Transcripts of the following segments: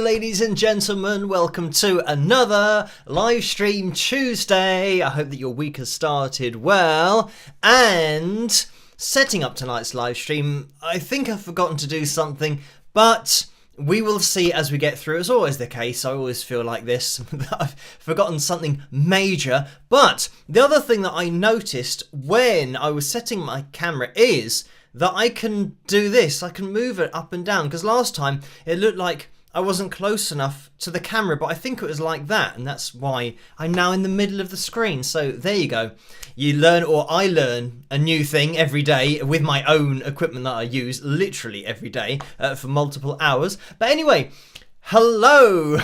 ladies and gentlemen, welcome to another live stream Tuesday. I hope that your week has started well. And setting up tonight's live stream, I think I've forgotten to do something, but we will see as we get through. As always the case, I always feel like this, that I've forgotten something major. But the other thing that I noticed when I was setting my camera is that I can do this. I can move it up and down, because last time it looked like I wasn't close enough to the camera, but I think it was like that, and that's why I'm now in the middle of the screen. So there you go. You learn, or I learn, a new thing every day with my own equipment that I use literally every day for multiple hours. But anyway, hello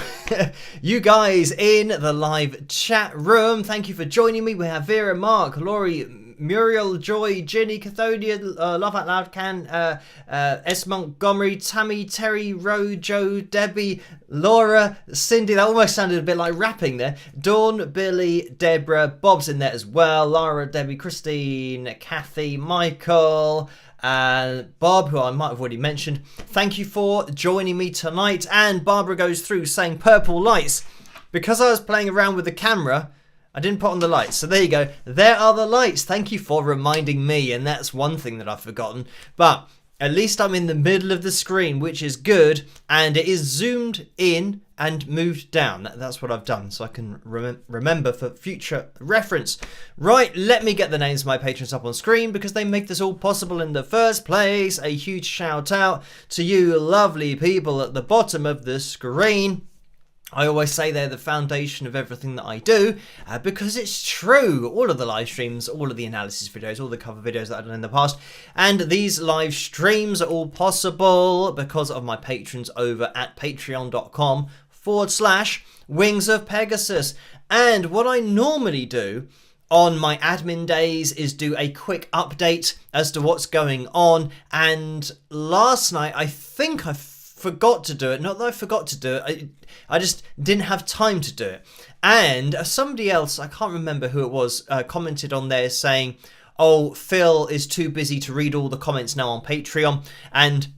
you guys in the live chat room. Thank you for joining me. We have Vera, Mark, Laurie, Muriel, Joy, Ginny, Cathonia, Love Out Loud, S. Montgomery, Tammy, Terry, Ro, Joe, Debbie, Laura, Cindy. That almost sounded a bit like rapping there. Dawn, Billy, Deborah, Bob's in there as well. Lara, Debbie, Christine, Kathy, Michael, Bob, who I might have already mentioned. Thank you for joining me tonight. And Barbara goes through saying purple lights. Because I was playing around with the camera, I didn't put on the lights. So there you go. There are the lights. Thank you for reminding me. And that's one thing that I've forgotten. But at least I'm in the middle of the screen, which is good. And it is zoomed in and moved down. That's what I've done. So I can remember for future reference. Right, let me get the names of my patrons up on screen, because they make this all possible in the first place. A huge shout out to you lovely people at the bottom of the screen. I always say they're the foundation of everything that I do, because it's true. All of the live streams, all of the analysis videos, all the cover videos that I've done in the past, and these live streams are all possible because of my patrons over at patreon.com/Wings of Pegasus. And what I normally do on my admin days is do a quick update as to what's going on. And last night, I think I forgot to do it. Not that I forgot to do it, I just didn't have time to do it. And somebody else, I can't remember who it was, commented on there saying, oh, Phil is too busy to read all the comments now on Patreon. And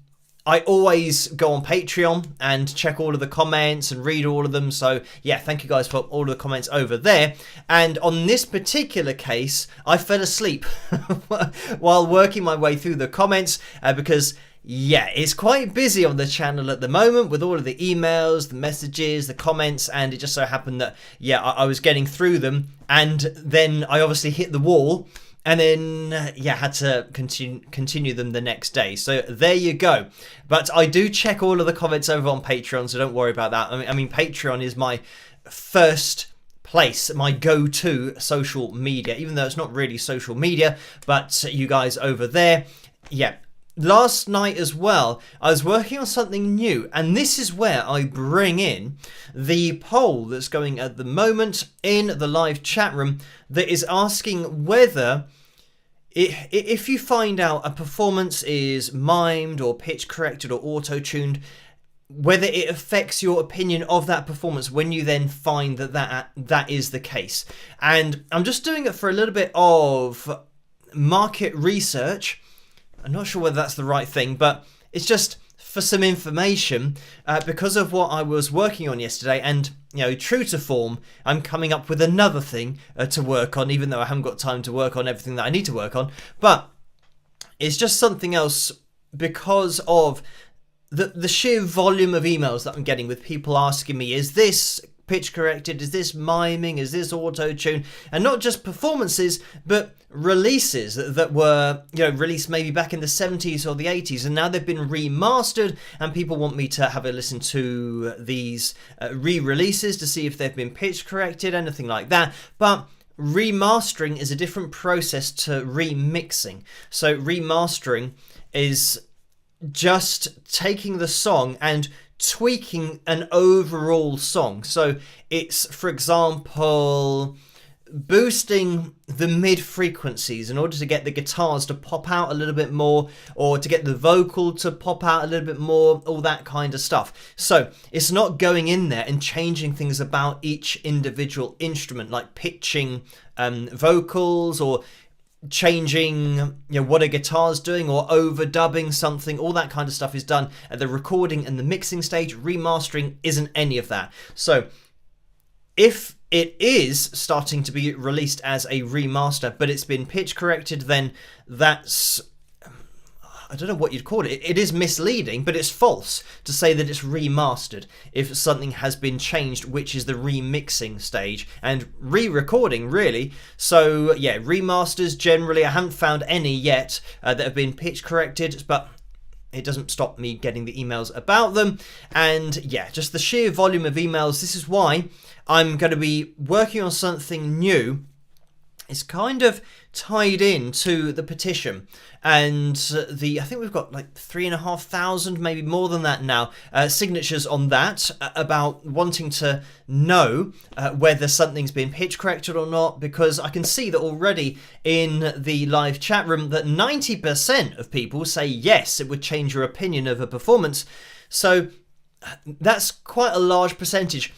I always go on Patreon and check all of the comments and read all of them. So yeah, thank you guys for all of the comments over there. And on this particular case, I fell asleep while working my way through the comments, because yeah, it's quite busy on the channel at the moment with all of the emails, the messages, the comments, and it just so happened that, yeah, I was getting through them, and then I obviously hit the wall, and then, yeah, had to continue them the next day. So there you go. But I do check all of the comments over on Patreon, so don't worry about that. I mean, Patreon is my first place, my go-to social media, even though it's not really social media, but you guys over there, yeah. Last night as well, I was working on something new, and this is where I bring in the poll that's going at the moment in the live chat room that is asking whether, if you find out a performance is mimed or pitch corrected or auto-tuned, whether it affects your opinion of that performance when you then find that is the case. And I'm just doing it for a little bit of market research. I'm not sure whether that's the right thing, but it's just for some information because of what I was working on yesterday. And, you know, true to form, I'm coming up with another thing to work on, even though I haven't got time to work on everything that I need to work on. But it's just something else because of the sheer volume of emails that I'm getting with people asking me, is this pitch corrected, is this miming, is this auto-tune? And not just performances, but releases that were, you know, released maybe back in the 70s or the 80s, and now they've been remastered, and people want me to have a listen to these re-releases to see if they've been pitch corrected, anything like that. But remastering is a different process to remixing. So remastering is just taking the song and tweaking an overall song. So it's, for example, boosting the mid frequencies in order to get the guitars to pop out a little bit more, or to get the vocal to pop out a little bit more, all that kind of stuff. So it's not going in there and changing things about each individual instrument, like pitching vocals or changing, what a guitar's doing or overdubbing something. All that kind of stuff is done at the recording and the mixing stage. Remastering isn't any of that. So if it is starting to be released as a remaster, but it's been pitch corrected, then that's, I don't know what you'd call it. It is misleading, but it's false to say that it's remastered if something has been changed, which is the remixing stage and re-recording, really. So yeah, remasters generally, I haven't found any yet that have been pitch corrected, but it doesn't stop me getting the emails about them. And yeah, just the sheer volume of emails. This is why I'm going to be working on something new. It's kind of tied in to the petition, and I think we've got like 3,500, maybe more than that now, signatures on that, about wanting to know whether something's been pitch corrected or not, because I can see that already in the live chat room that 90% of people say yes, it would change your opinion of a performance. So that's quite a large percentage.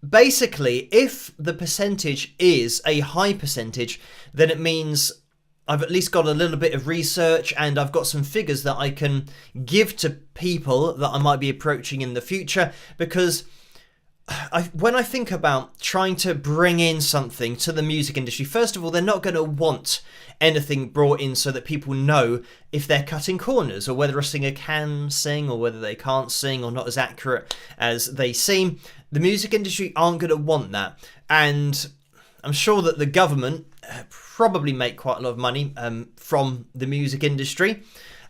Basically, if the percentage is a high percentage, then it means I've at least got a little bit of research and I've got some figures that I can give to people that I might be approaching in the future. Because when I think about trying to bring in something to the music industry, first of all, they're not going to want anything brought in so that people know if they're cutting corners or whether a singer can sing or whether they can't sing or not as accurate as they seem. The music industry aren't going to want that. And I'm sure that the government probably make quite a lot of money from the music industry.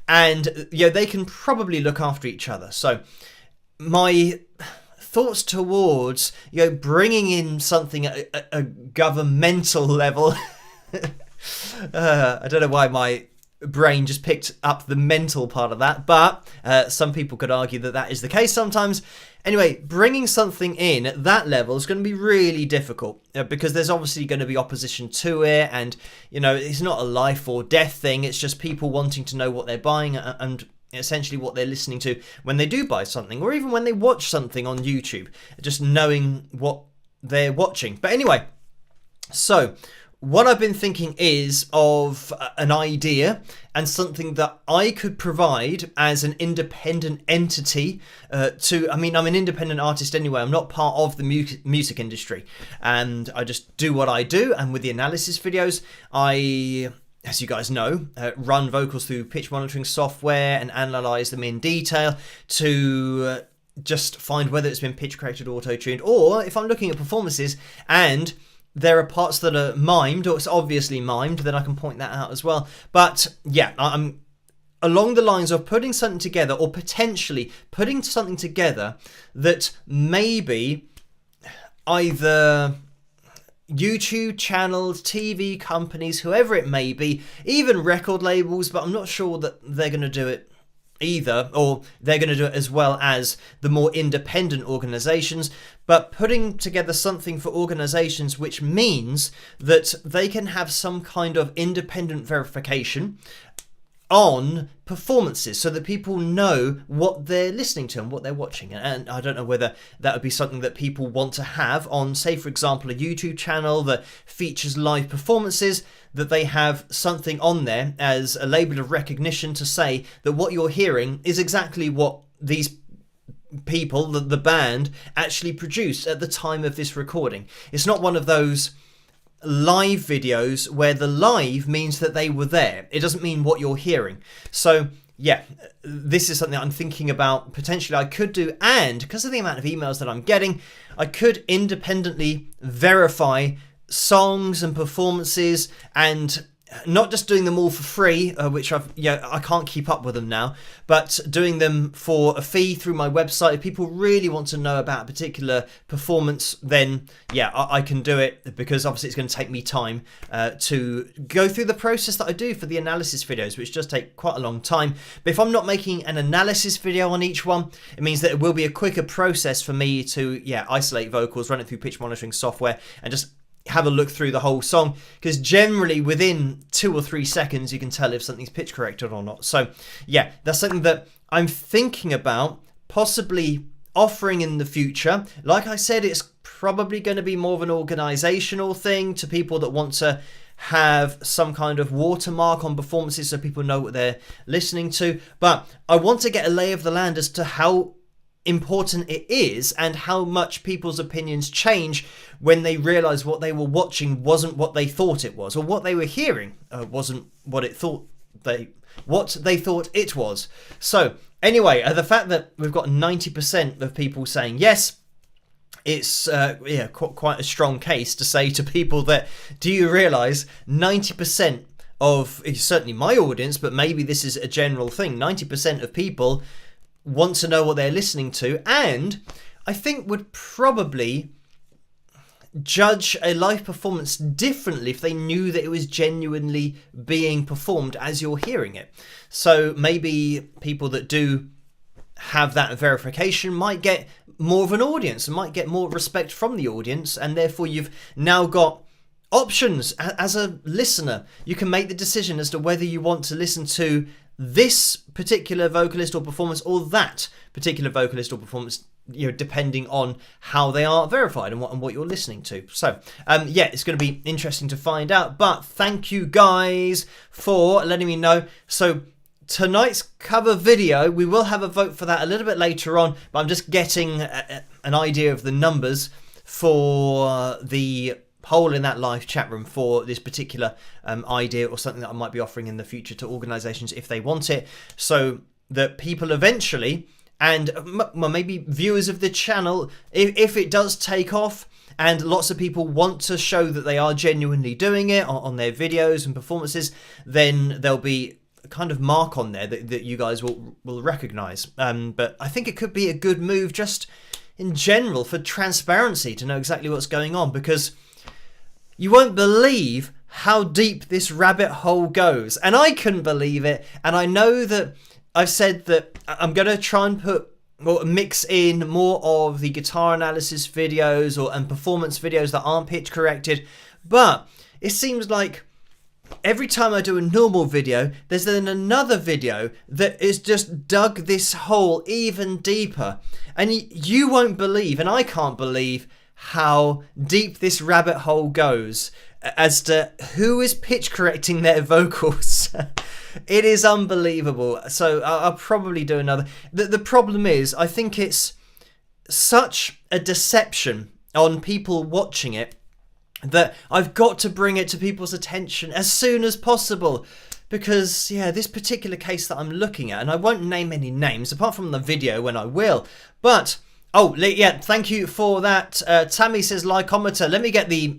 And they can probably look after each other. So my thoughts towards bringing in something at a governmental level I don't know why my brain just picked up the mental part of that, but some people could argue that that is the case sometimes. Anyway, bringing something in at that level is going to be really difficult because there's obviously going to be opposition to it, and it's not a life or death thing. It's just people wanting to know what they're buying and essentially what they're listening to when they do buy something, or even when they watch something on YouTube, just knowing what they're watching. But anyway, so what I've been thinking is of an idea and something that I could provide as an independent entity I'm an independent artist anyway. I'm not part of the music industry, and I just do what I do. And with the analysis videos, I, as you guys know, run vocals through pitch monitoring software and analyze them in detail to just find whether it's been pitch corrected, auto-tuned, or if I'm looking at performances and there are parts that are mimed, or it's obviously mimed, then I can point that out as well. But yeah, I'm along the lines of putting something together, or potentially putting something together that maybe either YouTube channels, TV companies, whoever it may be, even record labels, but I'm not sure that they're going to do it either, or they're going to do it as well as the more independent organizations, but putting together something for organizations which means that they can have some kind of independent verification on performances so that people know what they're listening to and what they're watching. And I don't know whether that would be something that people want to have on, say, for example, a YouTube channel that features live performances, that they have something on there as a label of recognition to say that what you're hearing is exactly what these people, the band, actually produced at the time of this recording. It's not one of those live videos where the live means that they were there. It doesn't mean what you're hearing. So yeah, this is something I'm thinking about potentially I could do, and because of the amount of emails that I'm getting, I could independently verify songs and performances, and not just doing them all for free, which I can't keep up with them now, but doing them for a fee through my website. If people really want to know about a particular performance, then yeah, I can do it, because obviously it's going to take me time to go through the process that I do for the analysis videos, which does take quite a long time. But if I'm not making an analysis video on each one, it means that it will be a quicker process for me to isolate vocals, run it through pitch monitoring software, and just have a look through the whole song, because generally within 2 or 3 seconds you can tell if something's pitch corrected or not. So yeah, that's something that I'm thinking about possibly offering in the future. Like I said, it's probably going to be more of an organizational thing to people that want to have some kind of watermark on performances so people know what they're listening to. But I want to get a lay of the land as to how important it is and how much people's opinions change when they realize what they were watching wasn't what they thought it was, or what they were hearing wasn't what they thought it was. So anyway, the fact that we've got 90% of people saying yes, it's quite a strong case to say to people that, do you realize 90% of, certainly my audience, but maybe this is a general thing, 90% of people want to know what they're listening to, and I think would probably judge a live performance differently if they knew that it was genuinely being performed as you're hearing it. So maybe people that do have that verification might get more of an audience and might get more respect from the audience, and therefore you've now got options as a listener. You can make the decision as to whether you want to listen to this particular vocalist or performance or that particular vocalist or performance, depending on how they are verified and what you're listening to. So it's going to be interesting to find out, but thank you guys for letting me know. So tonight's cover video, we will have a vote for that a little bit later on, but I'm just getting an idea of the numbers for the poll in that live chat room for this particular idea or something that I might be offering in the future to organizations if they want it, so that people eventually, and maybe viewers of the channel, if it does take off and lots of people want to show that they are genuinely doing it on their videos and performances, then there'll be a kind of mark on there that you guys will recognize. But I think it could be a good move just in general for transparency, to know exactly what's going on, because you won't believe how deep this rabbit hole goes. And I couldn't believe it. And I know that I've said that I'm going to try and mix in more of the guitar analysis videos and performance videos that aren't pitch corrected. But it seems like every time I do a normal video, there's then another video that is just dug this hole even deeper. And you won't believe, and I can't believe, how deep this rabbit hole goes as to who is pitch correcting their vocals. It is unbelievable. So I'll probably do another. The problem is, I think it's such a deception on people watching it that I've got to bring it to people's attention as soon as possible. Because, this particular case that I'm looking at, and I won't name any names apart from the video when I will, but thank you for that. Tammy says likeometer. Let me get the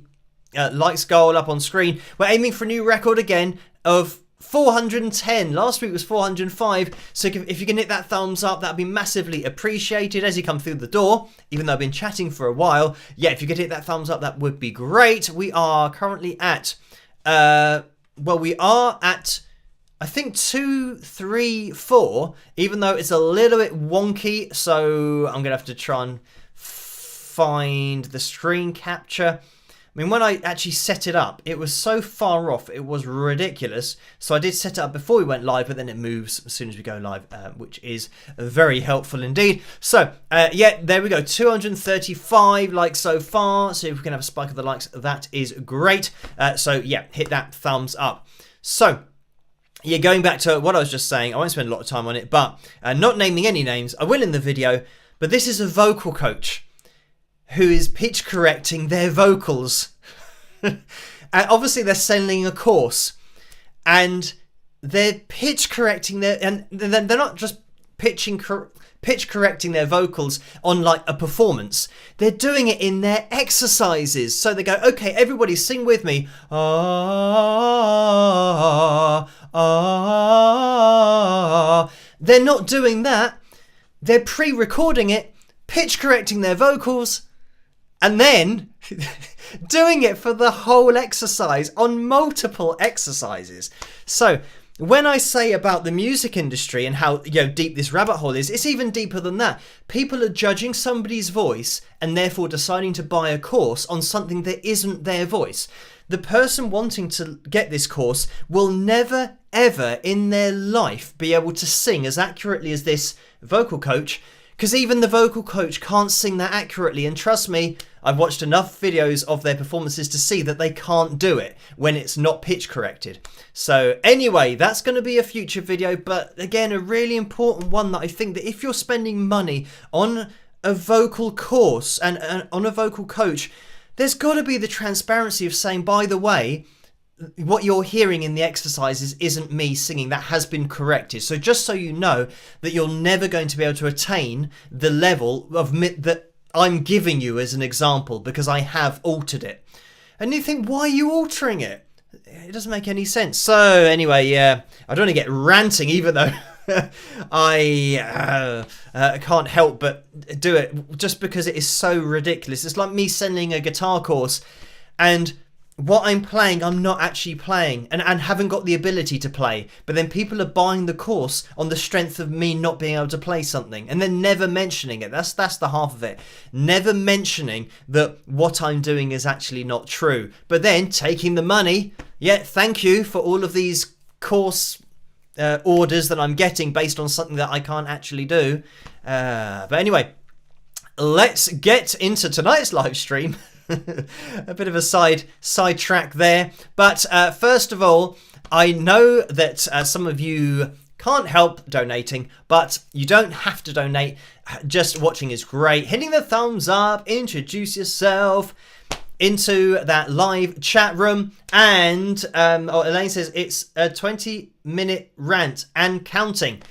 likes goal up on screen. We're aiming for a new record again of 410. Last week was 405. So if you can hit that thumbs up, that'd be massively appreciated as you come through the door. Even though I've been chatting for a while, if you could hit that thumbs up, that would be great. We are currently at, I think 2, 3, 4, even though it's a little bit wonky, so I'm going to have to try and find the screen capture. I mean, when I actually set it up, it was so far off, it was ridiculous. So I did set it up before we went live, but then it moves as soon as we go live, which is very helpful indeed. So, there we go, 235 likes so far. So if we can have a spike of the likes, that is great. Hit that thumbs up. So, going back to what I was just saying, I won't spend a lot of time on it, but not naming any names, I will in the video, but this is a vocal coach who is pitch correcting their vocals. And obviously they're selling a course, and they're pitch correcting and they're not just pitch correcting their vocals on like a performance. They're doing it in their exercises. So they go, okay, everybody sing with me. They're not doing that. They're pre-recording it, pitch correcting their vocals, and then doing it for the whole exercise on multiple exercises. So when I say about the music industry and how deep this rabbit hole is, it's even deeper than that. People are judging somebody's voice and therefore deciding to buy a course on something that isn't their voice. The person wanting to get this course will never, ever in their life be able to sing as accurately as this vocal coach, because even the vocal coach can't sing that accurately. And trust me, I've watched enough videos of their performances to see that they can't do it when it's not pitch corrected. So anyway, that's going to be a future video, but again, a really important one that I think that if you're spending money on a vocal course and on a vocal coach, there's got to be the transparency of saying, by the way, what you're hearing in the exercises isn't me singing. That has been corrected. So just so you know that you're never going to be able to attain the level of that I'm giving you as an example, because I have altered it. And you think, why are you altering it? It doesn't make any sense. So anyway, yeah, I don't want to get ranting, even though I can't help but do it just because it is so ridiculous. It's like me sending a guitar course and what I'm playing, I'm not actually playing and haven't got the ability to play. But then people are buying the course on the strength of me not being able to play something and then never mentioning it. That's the half of it. Never mentioning that what I'm doing is actually not true. But then taking the money, yeah, thank you for all of these course orders that I'm getting based on something that I can't actually do. But anyway, let's get into tonight's live stream. A bit of a side track there, but first of all, I know that some of you can't help donating, but you don't have to donate. Just watching is great. Hitting the thumbs up, introduce yourself into that live chat room, and Elaine says it's a 20-minute rant and counting.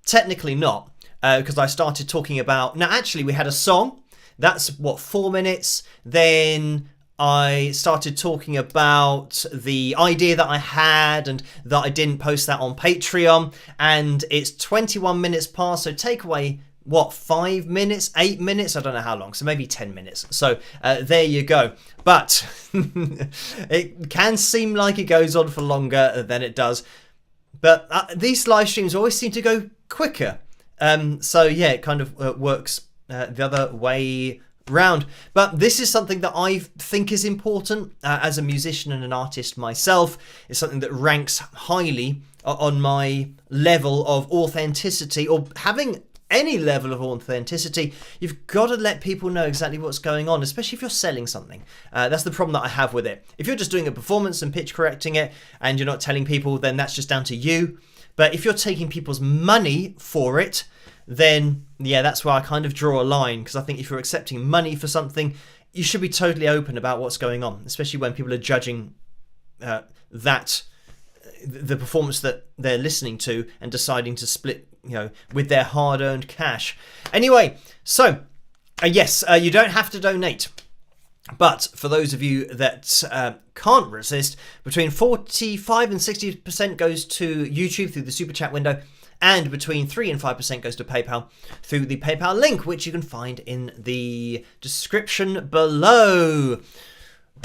Technically not, because I started talking about, now actually we had a song. That's, 4 minutes. Then I started talking about the idea that I had and that I didn't post that on Patreon. And it's 21 minutes past. So take away, 5 minutes, 8 minutes? I don't know how long. So maybe 10 minutes. So there you go. But it can seem like it goes on for longer than it does. But these live streams always seem to go quicker. So yeah, it kind of works the other way round. But this is something that I think is important as a musician and an artist myself. It's something that ranks highly on my level of authenticity, or having any level of authenticity. You've got to let people know exactly what's going on, especially if you're selling something. That's the problem that I have with it. If you're just doing a performance and pitch correcting it and you're not telling people, then that's just down to you. But if you're taking people's money for it, then yeah, that's where I kind of draw a line, because I think if you're accepting money for something, you should be totally open about what's going on, especially when people are judging the performance that they're listening to and deciding to split, with their hard-earned cash. Anyway, so yes, you don't have to donate. But for those of you that can't resist, between 45 and 60% goes to YouTube through the Super Chat window, and between 3 and 5% goes to PayPal through the PayPal link, which you can find in the description below.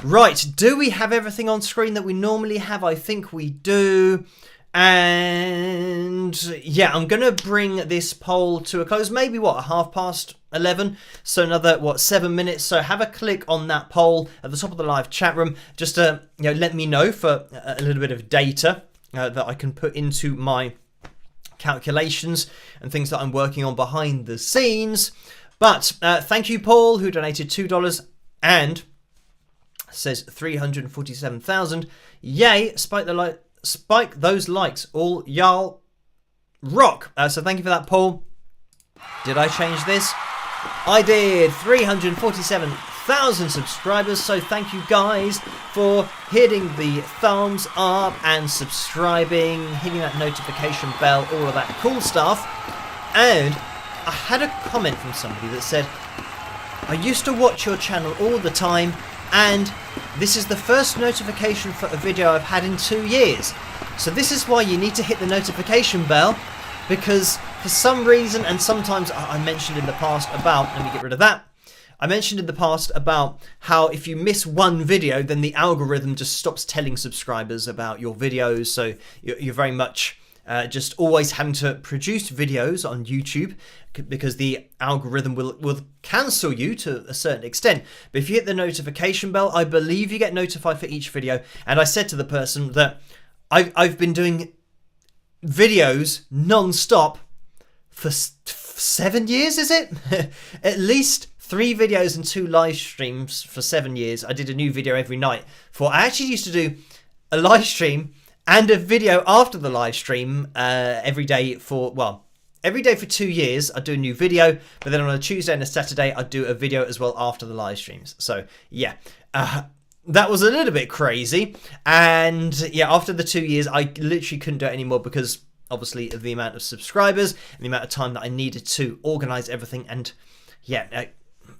Right, do we have everything on screen that we normally have? I think we do. And yeah, I'm going to bring this poll to a close. Maybe, 11:30? So another, 7 minutes. So have a click on that poll at the top of the live chat room, just to let me know for a little bit of data that I can put into my calculations and things that I'm working on behind the scenes. But thank you, Paul, who donated $2 and says 347,000. Yay! Spike those likes, all y'all rock. So thank you for that, Paul. Did I change this? I did. 347,000 subscribers. So thank you guys for hitting the thumbs up and subscribing, hitting that notification bell, all of that cool stuff. And I had a comment from somebody that said, I used to watch your channel all the time, and this is the first notification for a video I've had in 2 years. So this is why you need to hit the notification bell, because for some reason, and sometimes I mentioned in the past about, let me get rid of that. I mentioned in the past about how if you miss one video, then the algorithm just stops telling subscribers about your videos. So you're very much just always having to produce videos on YouTube, because the algorithm will cancel you to a certain extent. But if you hit the notification bell, I believe you get notified for each video. And I said to the person that I've been doing videos non-stop for 7 years, is it? At least 3 videos and 2 live streams for 7 years. I did a new video every night. I actually used to do a live stream and a video after the live stream every day for 2 years. I'd do a new video, but then on a Tuesday and a Saturday, I'd do a video as well after the live streams. So yeah, that was a little bit crazy. And yeah, after the 2 years, I literally couldn't do it anymore because obviously of the amount of subscribers and the amount of time that I needed to organize everything and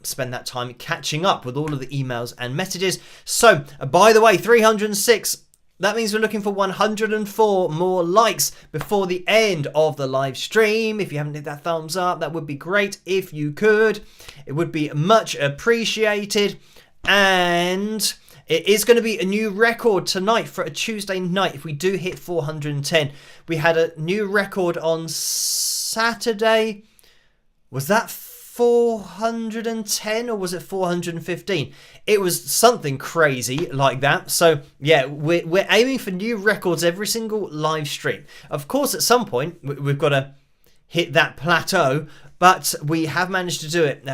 spend that time catching up with all of the emails and messages. So by the way, 306. That means we're looking for 104 more likes before the end of the live stream. If you haven't hit that thumbs up, that would be great if you could. It would be much appreciated. And it is going to be a new record tonight for a Tuesday night if we do hit 410. We had a new record on Saturday. Was that 410 or was it 415? It was something crazy like that. So yeah, we're aiming for new records every single live stream. Of course, at some point we've got to hit that plateau, but we have managed to do it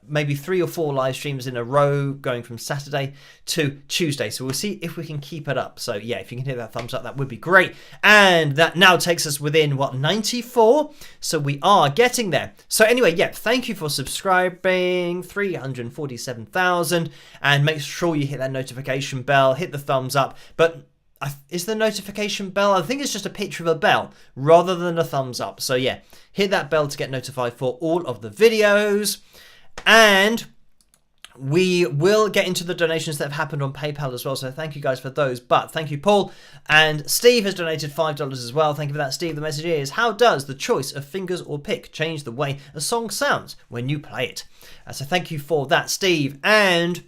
maybe 3 or 4 live streams in a row going from Saturday to Tuesday. So we'll see if we can keep it up. So yeah, if you can hit that thumbs up, that would be great. And that now takes us within 94. So we are getting there. So anyway, yeah, thank you for subscribing, 347,000, and make sure you hit that notification bell, hit the thumbs up. But is the notification bell? I think it's just a picture of a bell rather than a thumbs up. So yeah, hit that bell to get notified for all of the videos. And we will get into the donations that have happened on PayPal as well. So thank you guys for those. But thank you, Paul. And Steve has donated $5 as well. Thank you for that, Steve. The message is, how does the choice of fingers or pick change the way a song sounds when you play it? So thank you for that, Steve. And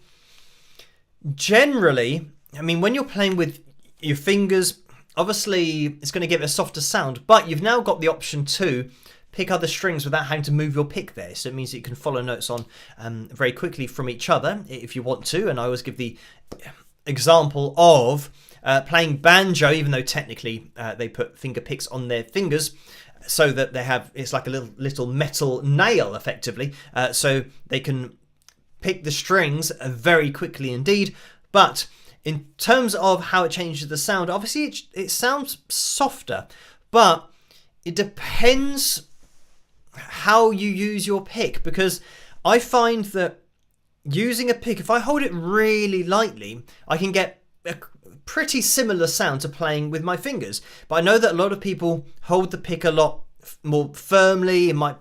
generally, I mean, when you're playing with your fingers, obviously it's going to give it a softer sound, but you've now got the option to pick other strings without having to move your pick there. So it means that you can follow notes on very quickly from each other if you want to. And I always give the example of playing banjo, even though technically they put finger picks on their fingers so that they have, it's like a little metal nail effectively, so they can pick the strings very quickly indeed. But in terms of how it changes the sound, obviously it sounds softer, but it depends how you use your pick, because I find that using a pick, if I hold it really lightly, I can get a pretty similar sound to playing with my fingers. But I know that a lot of people hold the pick a lot more firmly and might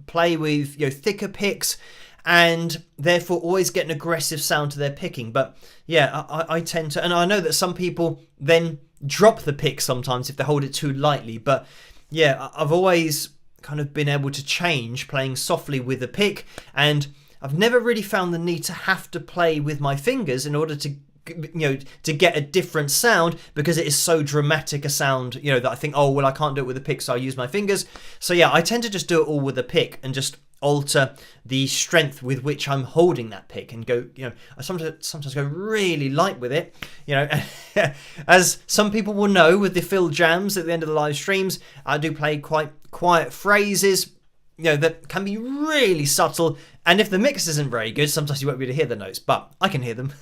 play with thicker picks, and therefore always get an aggressive sound to their picking. But yeah, I tend to, and I know that some people then drop the pick sometimes if they hold it too lightly. But yeah, I've always kind of been able to change playing softly with a pick, and I've never really found the need to have to play with my fingers in order to to get a different sound, because it is so dramatic a sound that I think, oh well, I can't do it with a pick, so I use my fingers. So yeah, I tend to just do it all with a pick and just alter the strength with which I'm holding that pick and go, I sometimes go really light with it, as some people will know with the FilJams at the end of the live streams, I do play quite quiet phrases, that can be really subtle, and if the mix isn't very good, sometimes you won't be able to hear the notes, but I can hear them.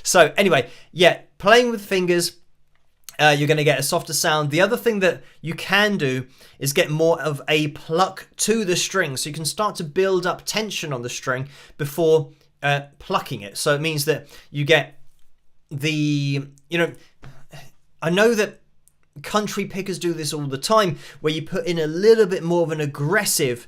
So anyway, yeah, playing with fingers, you're going to get a softer sound. The other thing that you can do is get more of a pluck to the string, so you can start to build up tension on the string before plucking it. So it means that you get the, I know that country pickers do this all the time, where you put in a little bit more of an aggressive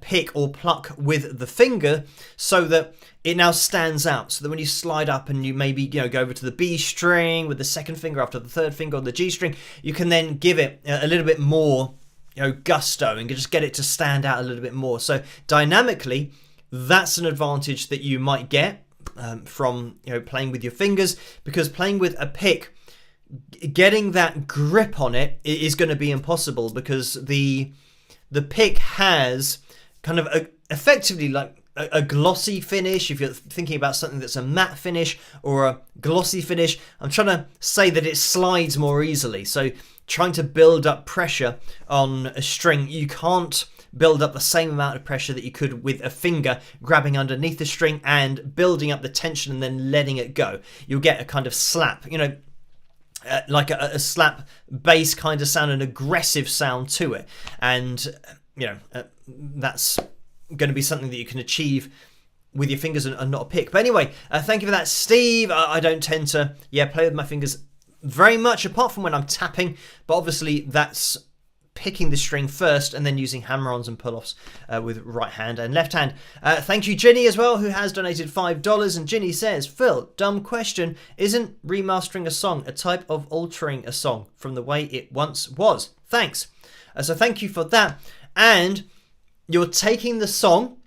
pick or pluck with the finger, so that it now stands out, so that when you slide up and you maybe go over to the B string with the second finger after the third finger on the G string, you can then give it a little bit more gusto and just get it to stand out a little bit more. So dynamically, that's an advantage that you might get from playing with your fingers, because playing with a pick, getting that grip on it is going to be impossible, because the pick has kind of effectively like a glossy finish. If you're thinking about something that's a matte finish or a glossy finish, I'm trying to say that it slides more easily. So trying to build up pressure on a string, you can't build up the same amount of pressure that you could with a finger grabbing underneath the string and building up the tension and then letting it go. You'll get a kind of slap, you know, like a slap bass kind of sound, an aggressive sound to it. And, you know, that's going to be something that you can achieve with your fingers and not a pick. But anyway, thank you for that, Steve. I don't tend to, play with my fingers very much, apart from when I'm tapping. But obviously that's picking the string first and then using hammer-ons and pull-offs with right hand and left hand. Thank you, Ginny, as well, who has donated $5. And Ginny says, Phil, dumb question. Isn't remastering a song a type of altering a song from the way it once was? Thanks. So thank you for that. And you're taking the song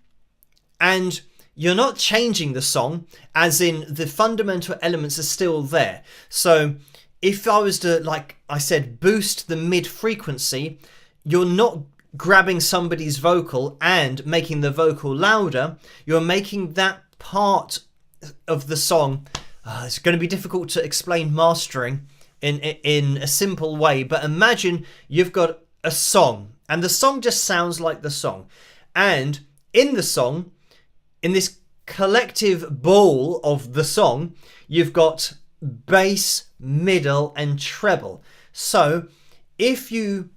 and you're not changing the song, as in the fundamental elements are still there. So if I was to, like I said, boost the mid frequency, you're not grabbing somebody's vocal and making the vocal louder. You're making that part of the song. It's going to be difficult to explain mastering in a simple way, but imagine you've got a song and the song just sounds like the song. And in the song, in this collective ball of the song, you've got bass, middle, and treble. So if you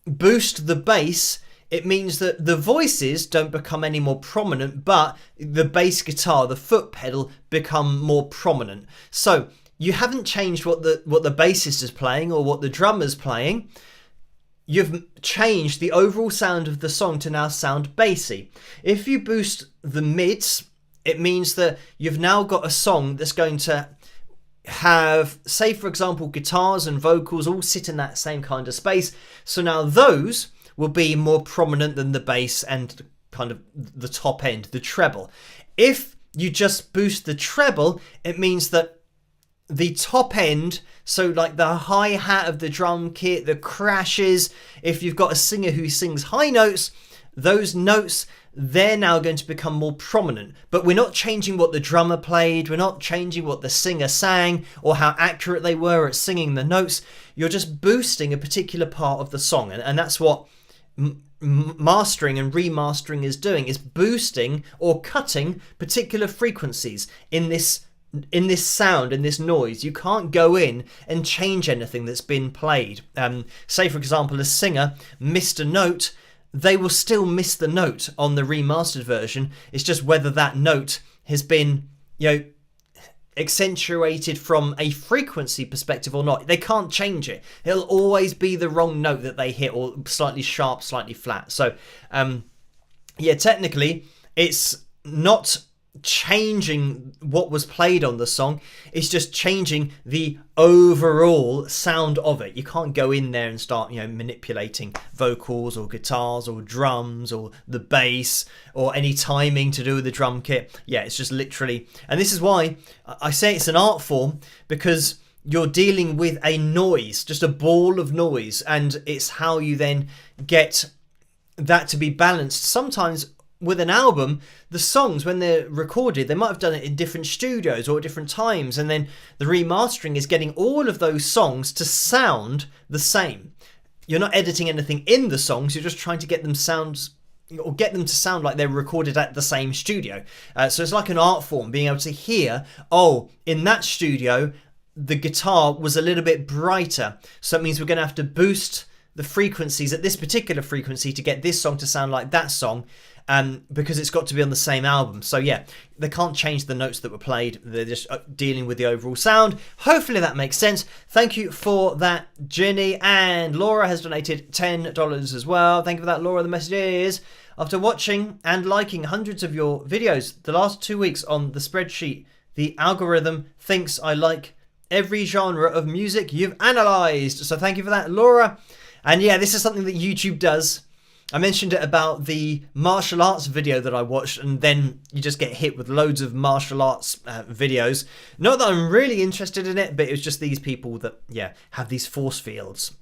boost the bass, it means that the voices don't become any more prominent, but the bass guitar, the foot pedal, become more prominent. So you haven't changed what the bassist is playing or what the drummer's playing. You've changed the overall sound of the song to now sound bassy. If you boost the mids, it means that you've now got a song that's going to have, say for example, guitars and vocals all sit in that same kind of space. So now those will be more prominent than the bass and kind of the top end, the treble. If you just boost the treble, it means that the top end, so like the hi-hat of the drum kit, the crashes, if you've got a singer who sings high notes, those notes, they're now going to become more prominent. But we're not changing what the drummer played, we're not changing what the singer sang or how accurate they were at singing the notes. You're just boosting a particular part of the song, and that's what mastering and remastering is doing, is boosting or cutting particular frequencies in this sound, in this noise. You can't go in and change anything that's been played. Say for example a singer missed a note, they will still miss the note on the remastered version. It's just whether that note has been, you know, accentuated from a frequency perspective or not. They can't change it. It'll always be the wrong note that they hit, or slightly sharp, slightly flat. So technically it's not changing what was played on the song, it's just changing the overall sound of it. You can't go in there and start, you know, manipulating vocals or guitars or drums or the bass or any timing to do with the drum kit. Yeah, it's just literally, and this is why I say it's an art form, because you're dealing with a noise, just a ball of noise, and it's how you then get that to be balanced. Sometimes with an album, the songs, when they're recorded, they might have done it in different studios or at different times, and then the remastering is getting all of those songs to sound the same. You're not editing anything in the songs, you're just trying to get them to sound like they're recorded at the same studio. So it's like an art form, being able to hear, oh, in that studio the guitar was a little bit brighter, so it means we're going to have to boost the frequencies at this particular frequency to get this song to sound like that song. Because it's got to be on the same album. So yeah, they can't change the notes that were played. They're just dealing with the overall sound. Hopefully that makes sense. Thank you for that, Jenny. And Laura has donated $10 as well. Thank you for that, Laura. The message is, after watching and liking hundreds of your videos the last 2 weeks on the spreadsheet, the algorithm thinks I like every genre of music you've analysed. So thank you for that, Laura. And yeah, this is something that YouTube does. I mentioned it about the martial arts video that I watched, and then you just get hit with loads of martial arts videos. Not that I'm really interested in it, but it was just these people that, yeah, have these force fields.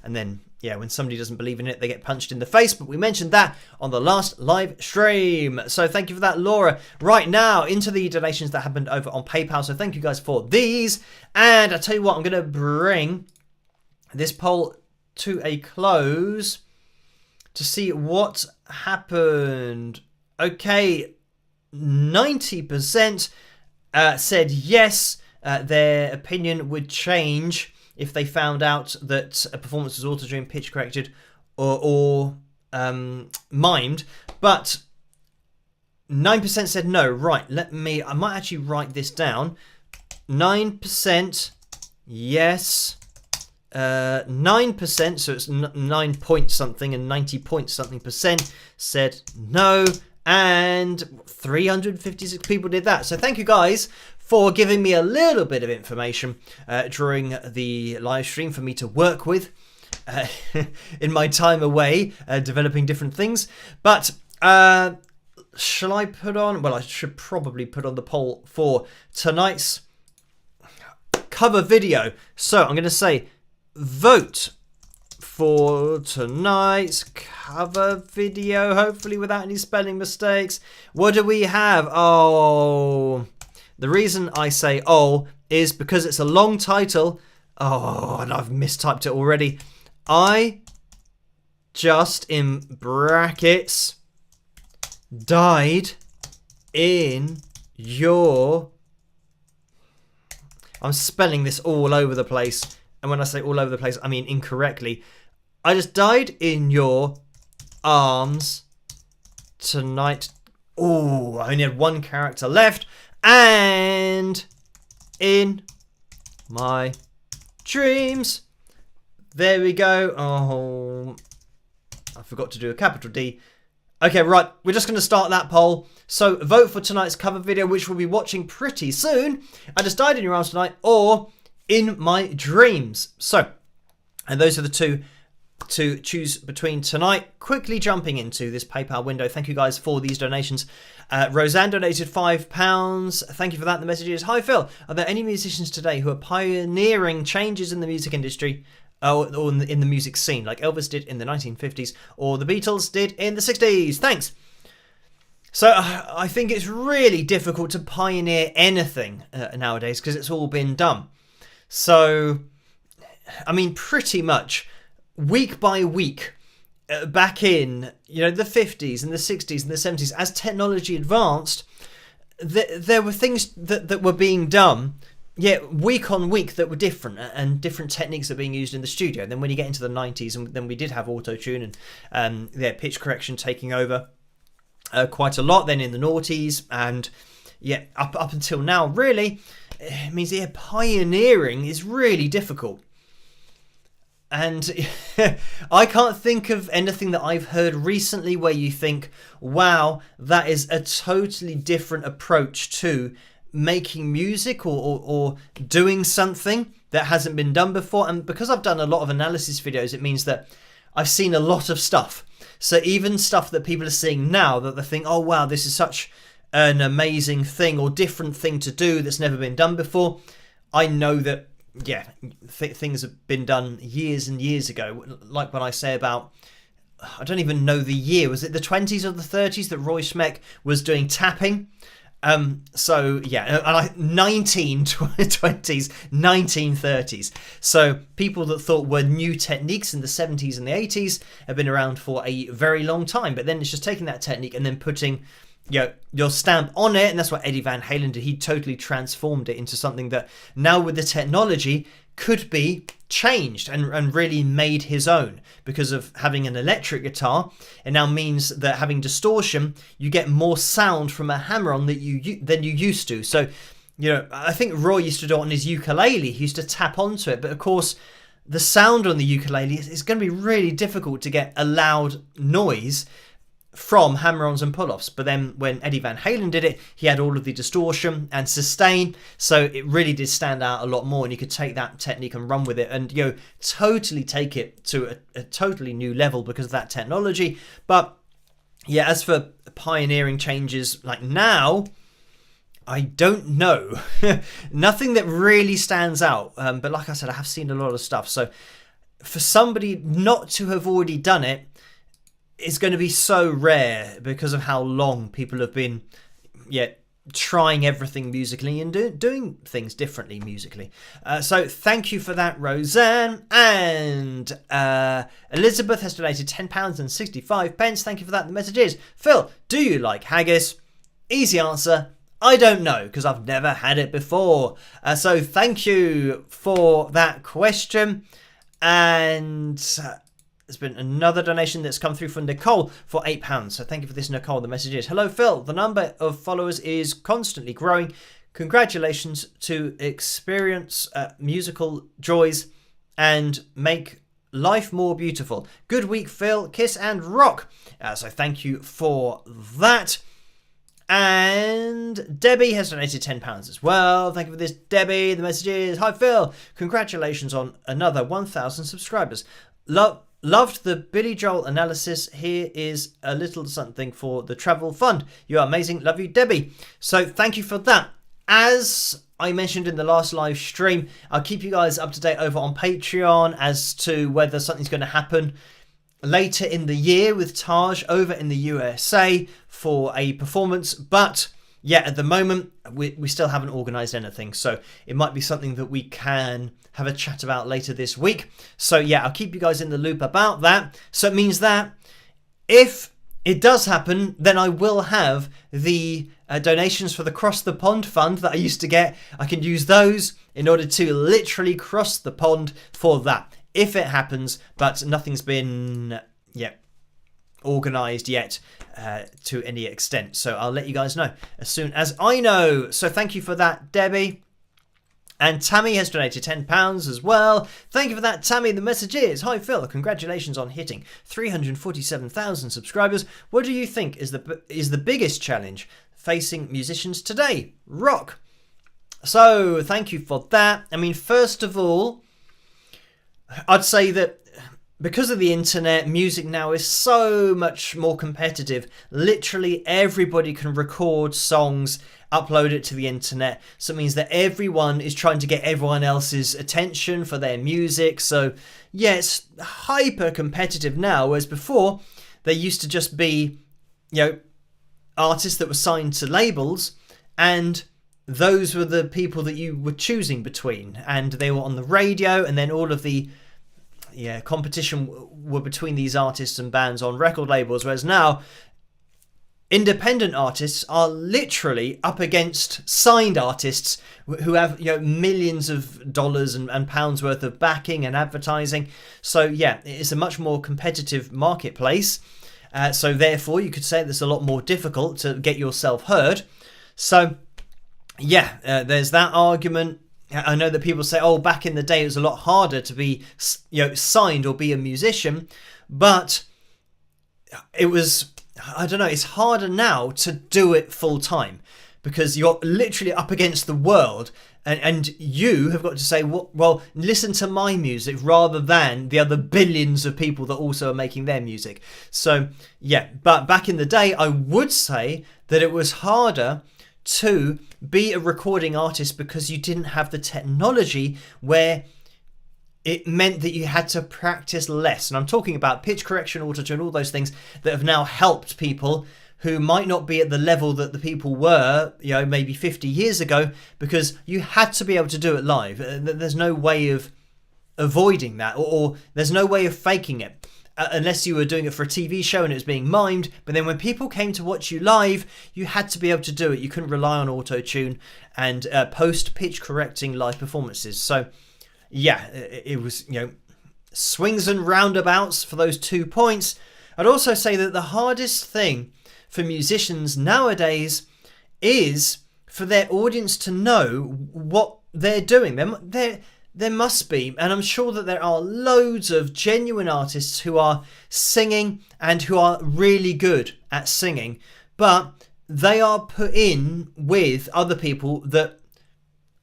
And then, yeah, when somebody doesn't believe in it, they get punched in the face. But we mentioned that on the last live stream. So thank you for that, Laura. Right now, into the donations that happened over on PayPal. So thank you guys for these. And I tell you what, I'm going to bring this poll to a close. to see what happened. Okay, 90% said yes, their opinion would change if they found out that a performance was auto-tuned, pitch corrected, or mimed. But 9% said no. Right, I might actually write this down. 9% yes. 9%, so it's 9 point something and 90 point something percent said no, and 356 people did that. So thank you guys for giving me a little bit of information during the live stream for me to work with in my time away developing different things. But shall I put on, well, I should probably put on the poll for tonight's cover video. So I'm going to say vote for tonight's cover video, hopefully without any spelling mistakes. What do we have? Oh, the reason I say oh is because it's a long title. Oh, and I've mistyped it already. I just, in brackets, died in your... I'm spelling this all over the place. And when I say all over the place, I mean incorrectly. I just died in your arms tonight. Oh, I only had one character left. And in my dreams. There we go. Oh, I forgot to do a capital D. Okay, right. We're just going to start that poll. So vote for tonight's cover video, which we'll be watching pretty soon. I just died in your arms tonight, or in my dreams. So, and those are the two to choose between tonight. Quickly jumping into this PayPal window. Thank you guys for these donations. Roseanne donated £5. Thank you for that. The message is, hi Phil, are there any musicians today who are pioneering changes in the music industry or in the music scene, like Elvis did in the 1950s or the Beatles did in the 60s? Thanks. So I think it's really difficult to pioneer anything nowadays because it's all been done. So, I mean, pretty much week by week, back in, the 50s and the 60s and the 70s, as technology advanced, there were things that were being done, week on week, that were different, and different techniques are being used in the studio. And then when you get into the 90s, and then we did have auto-tune and pitch correction taking over quite a lot, then in the noughties, and up until now, really, it means pioneering is really difficult. And I can't think of anything that I've heard recently where you think, wow, that is a totally different approach to making music or doing something that hasn't been done before. And because I've done a lot of analysis videos, it means that I've seen a lot of stuff. So even stuff that people are seeing now that they think, oh, wow, this is such an amazing thing or different thing to do that's never been done before. I know that, things have been done years and years ago. Like when I say about, I don't even know the year, was it the 20s or the 30s that Roy Schmeck was doing tapping? 1920s, 1930s. So people that thought were new techniques in the 70s and the 80s have been around for a very long time. But then it's just taking that technique and then putting your stamp on it, and that's what Eddie Van Halen did. He totally transformed it into something that now with the technology could be changed and really made his own. Because of having an electric guitar, it now means that having distortion, you get more sound from a hammer-on than you used to. So, I think Roy used to do it on his ukulele. He used to tap onto it, but of course, the sound on the ukulele is going to be really difficult to get a loud noise from hammer-ons and pull-offs. But then when Eddie Van Halen did it, he had all of the distortion and sustain, so it really did stand out a lot more, and you could take that technique and run with it and totally take it to a totally new level because of that technology. But as for pioneering changes like now, I don't know. Nothing that really stands out, but like I said, I have seen a lot of stuff. So for somebody not to have already done it, it's going to be so rare because of how long people have been trying everything musically and doing things differently musically. So thank you for that, Roseanne. And Elizabeth has donated £10.65. Thank you for that. The message is, Phil, do you like haggis? Easy answer, I don't know, because I've never had it before. So thank you for that question. And there's been another donation that's come through from Nicole for £8. So thank you for this, Nicole. The message is, hello, Phil. The number of followers is constantly growing. Congratulations to experience musical joys and make life more beautiful. Good week, Phil. Kiss and rock. So thank you for that. And Debbie has donated £10 as well. Thank you for this, Debbie. The message is, hi, Phil. Congratulations on another 1,000 subscribers. Loved the Billy Joel analysis. Here is a little something for the travel fund. You are amazing. Love you, Debbie. So thank you for that. As I mentioned in the last live stream, I'll keep you guys up to date over on Patreon as to whether something's going to happen later in the year with Taj over in the USA for a performance. But yeah, at the moment, we still haven't organised anything. So it might be something that we can have a chat about later this week. So yeah, I'll keep you guys in the loop about that. So it means that if it does happen, then I will have the donations for the Cross the Pond fund that I used to get. I can use those in order to literally cross the pond for that, if it happens, but nothing's been organised yet to any extent. So I'll let you guys know as soon as I know. So thank you for that, Debbie. And Tammy has donated £10 as well. Thank you for that, Tammy. The message is, hi, Phil. Congratulations on hitting 347,000 subscribers. What do you think is the biggest challenge facing musicians today? Rock. So thank you for that. I mean, first of all, I'd say that because of the internet, music now is so much more competitive. Literally everybody can record songs, upload it to the internet. So it means that everyone is trying to get everyone else's attention for their music. So yeah, it's hyper competitive now, whereas before there used to just be, artists that were signed to labels, and those were the people that you were choosing between, and they were on the radio, and then all of the competition were between these artists and bands on record labels. Whereas now, independent artists are literally up against signed artists who have millions of dollars and pounds worth of backing and advertising. So yeah, it's a much more competitive marketplace. So therefore, you could say it's a lot more difficult to get yourself heard. So yeah, there's that argument. I know that people say, oh, back in the day it was a lot harder to be signed or be a musician, but it was, I don't know, it's harder now to do it full time because you're literally up against the world, and you have got to say, well, listen to my music rather than the other billions of people that also are making their music. So yeah, but back in the day, I would say that it was harder to be a recording artist because you didn't have the technology where it meant that you had to practice less. And I'm talking about pitch correction, autotune, all those things that have now helped people who might not be at the level that the people were, maybe 50 years ago, because you had to be able to do it live. There's no way of avoiding that, or there's no way of faking it. Unless you were doing it for a TV show and it was being mimed. But then when people came to watch you live, you had to be able to do it. You couldn't rely on auto-tune and post-pitch correcting live performances. So, yeah, it was, swings and roundabouts for those 2 points. I'd also say that the hardest thing for musicians nowadays is for their audience to know what they're doing. There must be, and I'm sure that there are loads of genuine artists who are singing and who are really good at singing, but they are put in with other people that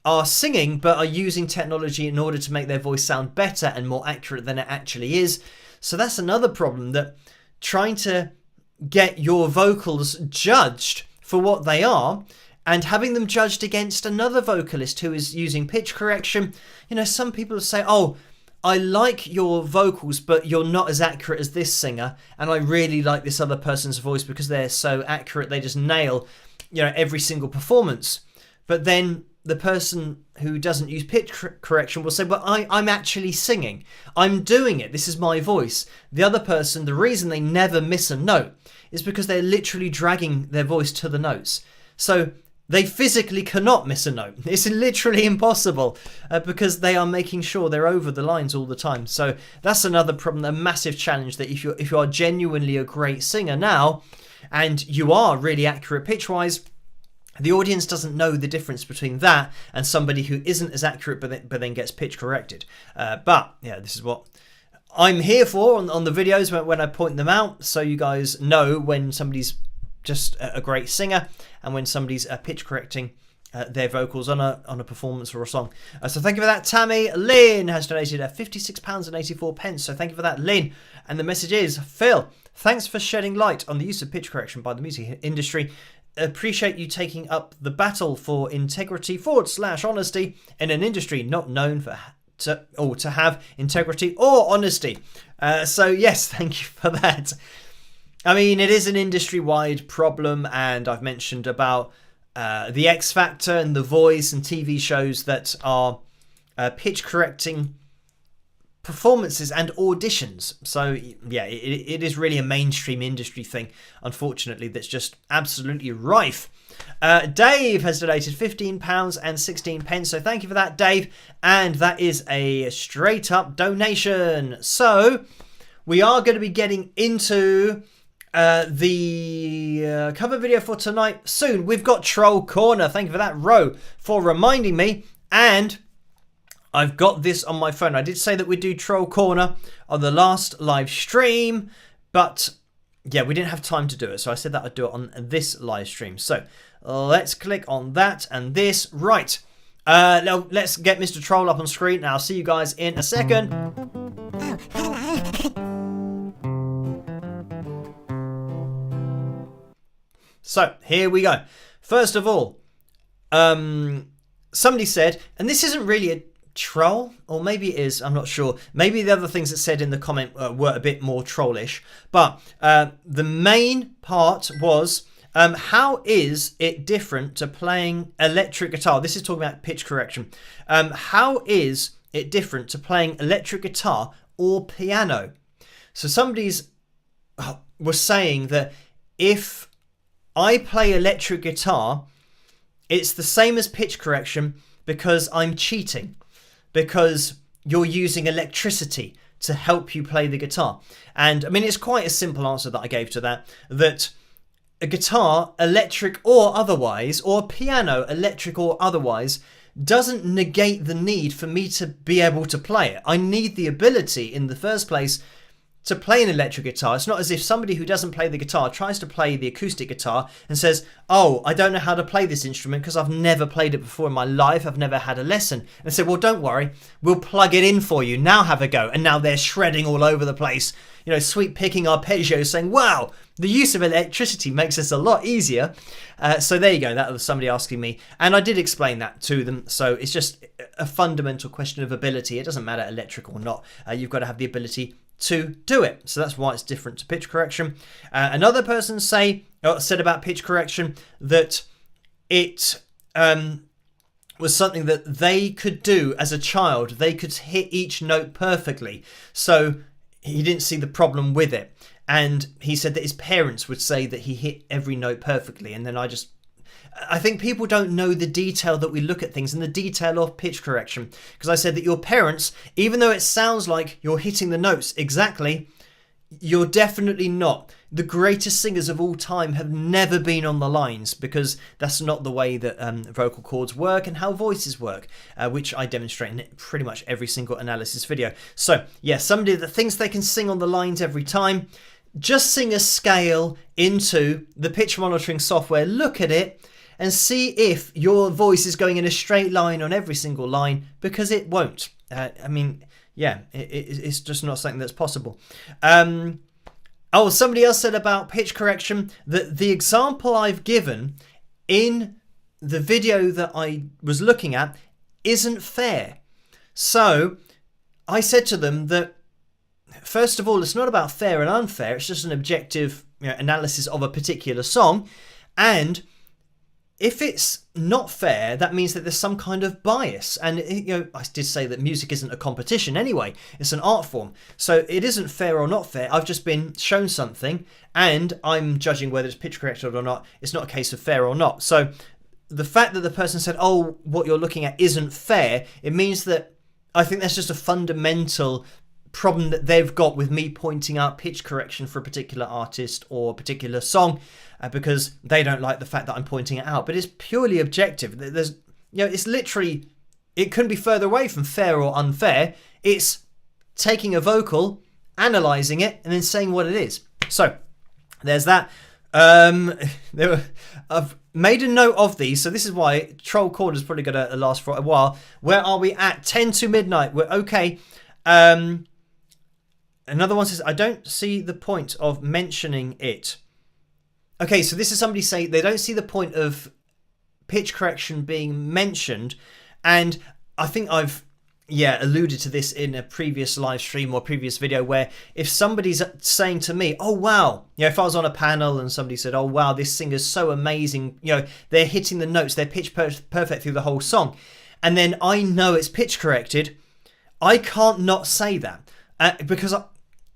are singing but are using technology in order to make their voice sound better and more accurate than it actually is. So that's another problem, that trying to get your vocals judged for what they are and having them judged against another vocalist who is using pitch correction. Some people say, oh, I like your vocals, but you're not as accurate as this singer, and I really like this other person's voice because they're so accurate, they just nail every single performance. But then the person who doesn't use pitch correction will say, well, I'm actually singing. I'm doing it. This is my voice. The other person, the reason they never miss a note is because they're literally dragging their voice to the notes. So they physically cannot miss a note. It's literally impossible because they are making sure they're over the lines all the time. So that's another problem, a massive challenge, that if you are genuinely a great singer now and you are really accurate pitch-wise, the audience doesn't know the difference between that and somebody who isn't as accurate but then gets pitch corrected. But yeah, this is what I'm here for on the videos when I point them out, so you guys know when somebody's just a great singer and when somebody's pitch correcting their vocals on a performance or a song. So thank you for that. Tammy Lynn has donated £56.84. So thank you for that, Lynn. And the message is, Phil, thanks for shedding light on the use of pitch correction by the music industry. Appreciate you taking up the battle for integrity / honesty in an industry not known for to have integrity or honesty. So yes, thank you for that. I mean, it is an industry-wide problem, and I've mentioned about the X Factor and The Voice and TV shows that are pitch correcting performances and auditions. So yeah, it is really a mainstream industry thing, unfortunately, that's just absolutely rife. Dave has donated £15.16. So thank you for that, Dave. And that is a straight up donation. So we are going to be getting into the cover video for tonight soon. We've got Troll Corner. Thank you for that, Ro, for reminding me. And I've got this on my phone. I did say that we'd do Troll Corner on the last live stream, but yeah, we didn't have time to do it. So I said that I'd do it on this live stream. So let's click on that and this. Right. Now let's get Mr. Troll up on screen. Now I'll see you guys in a second. Oh, hello. So here we go. First of all, somebody said, and this isn't really a troll, or maybe it is, I'm not sure. Maybe the other things that said in the comment were a bit more trollish, but the main part was, how is it different to playing electric guitar? This is talking about pitch correction. How is it different to playing electric guitar or piano? So somebody's was saying that if I play electric guitar, it's the same as pitch correction because I'm cheating, because you're using electricity to help you play the guitar. And I mean, it's quite a simple answer that I gave to that, that a guitar, electric or otherwise, or a piano, electric or otherwise, doesn't negate the need for me to be able to play it. I need the ability in the first place to play an electric guitar. It's not as if somebody who doesn't play the guitar tries to play the acoustic guitar and says, oh, I don't know how to play this instrument because I've never played it before in my life. I've never had a lesson. And I say, well, don't worry. We'll plug it in for you. Now have a go. And now they're shredding all over the place. You know, sweet picking arpeggios saying, wow, the use of electricity makes this a lot easier. So there you go. That was somebody asking me. And I did explain that to them. So it's just a fundamental question of ability. It doesn't matter electric or not. You've got to have the ability to do it. So that's why it's different to pitch correction. Another person said about pitch correction that it was something that they could do as a child. They could hit each note perfectly. So he didn't see the problem with it. And he said that his parents would say that he hit every note perfectly. And then I think people don't know the detail that we look at things and the detail of pitch correction. Because I said that your parents, even though it sounds like you're hitting the notes exactly, you're definitely not. The greatest singers of all time have never been on the lines, because that's not the way that vocal cords work and how voices work, which I demonstrate in pretty much every single analysis video. So yeah, somebody that thinks they can sing on the lines every time, just sing a scale into the pitch monitoring software, look at it, and see if your voice is going in a straight line on every single line, because it won't. I mean, yeah, it's just not something that's possible. Oh, somebody else said about pitch correction that the example I've given in the video that I was looking at isn't fair. So I said to them that, first of all, it's not about fair and unfair. It's just an objective analysis of a particular song. And if it's not fair, that means that there's some kind of bias. And I did say that music isn't a competition anyway, it's an art form, so it isn't fair or not fair. I've just been shown something and I'm judging whether it's pitch corrected or not. It's not a case of fair or not. So the fact that the person said, oh, what you're looking at isn't fair, it means that I think that's just a fundamental problem that they've got with me pointing out pitch correction for a particular artist or a particular song, because they don't like the fact that I'm pointing it out. But it's purely objective. There's, it's literally, it couldn't be further away from fair or unfair. It's taking a vocal, analysing it, and then saying what it is. So there's that. I've made a note of these, so this is why Troll Corner is probably going to last for a while. Where are we at? 10 to midnight. We're okay. Another one says, I don't see the point of mentioning it. Okay, so this is somebody saying they don't see the point of pitch correction being mentioned. And I think I've alluded to this in a previous live stream or previous video, where if somebody's saying to me, oh wow, if I was on a panel and somebody said, oh wow, this singer's so amazing, they're hitting the notes, they're pitch perfect through the whole song, and then I know it's pitch corrected, I can't not say that, because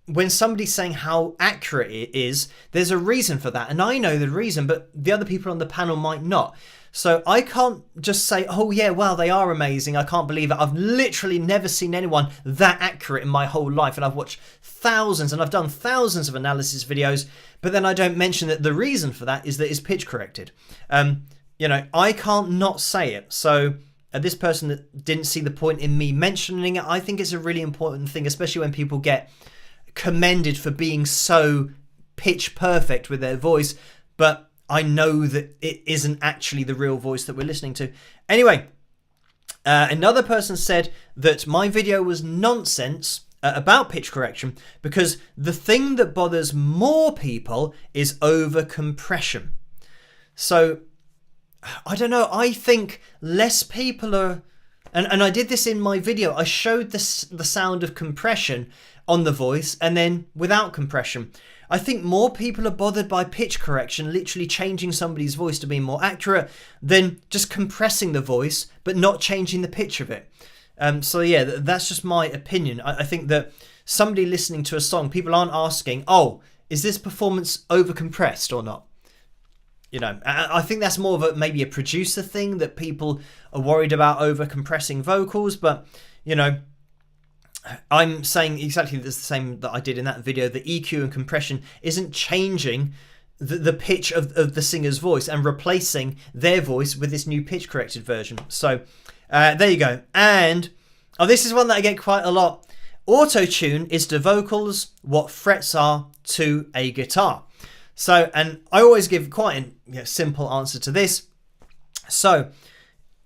when somebody's saying how accurate it is, there's a reason for that, and I know the reason, but the other people on the panel might not. So I can't just say, oh yeah, wow, they are amazing, I can't believe it. I've literally never seen anyone that accurate in my whole life, and I've watched thousands and I've done thousands of analysis videos, but then I don't mention that the reason for that is that it's pitch corrected. I can't not say it. So this person that didn't see the point in me mentioning it, I think it's a really important thing, especially when people get commended for being so pitch perfect with their voice, but I know that it isn't actually the real voice that we're listening to. Anyway, another person said that my video was nonsense about pitch correction because the thing that bothers more people is over compression. So I don't know, I think less people are, and I did this in my video, I showed the sound of compression on the voice and then without compression. I think more people are bothered by pitch correction, literally changing somebody's voice to be more accurate, than just compressing the voice but not changing the pitch of it. So yeah, that's just my opinion. I think that somebody listening to a song, people aren't asking, oh, is this performance over compressed or not? I think that's more of maybe a producer thing, that people are worried about over compressing vocals, but I'm saying exactly the same that I did in that video. The EQ and compression isn't changing the pitch of the singer's voice and replacing their voice with this new pitch corrected version. So there you go. And this is one that I get quite a lot. Auto-tune is to vocals what frets are to a guitar. So, and I always give quite a simple answer to this. So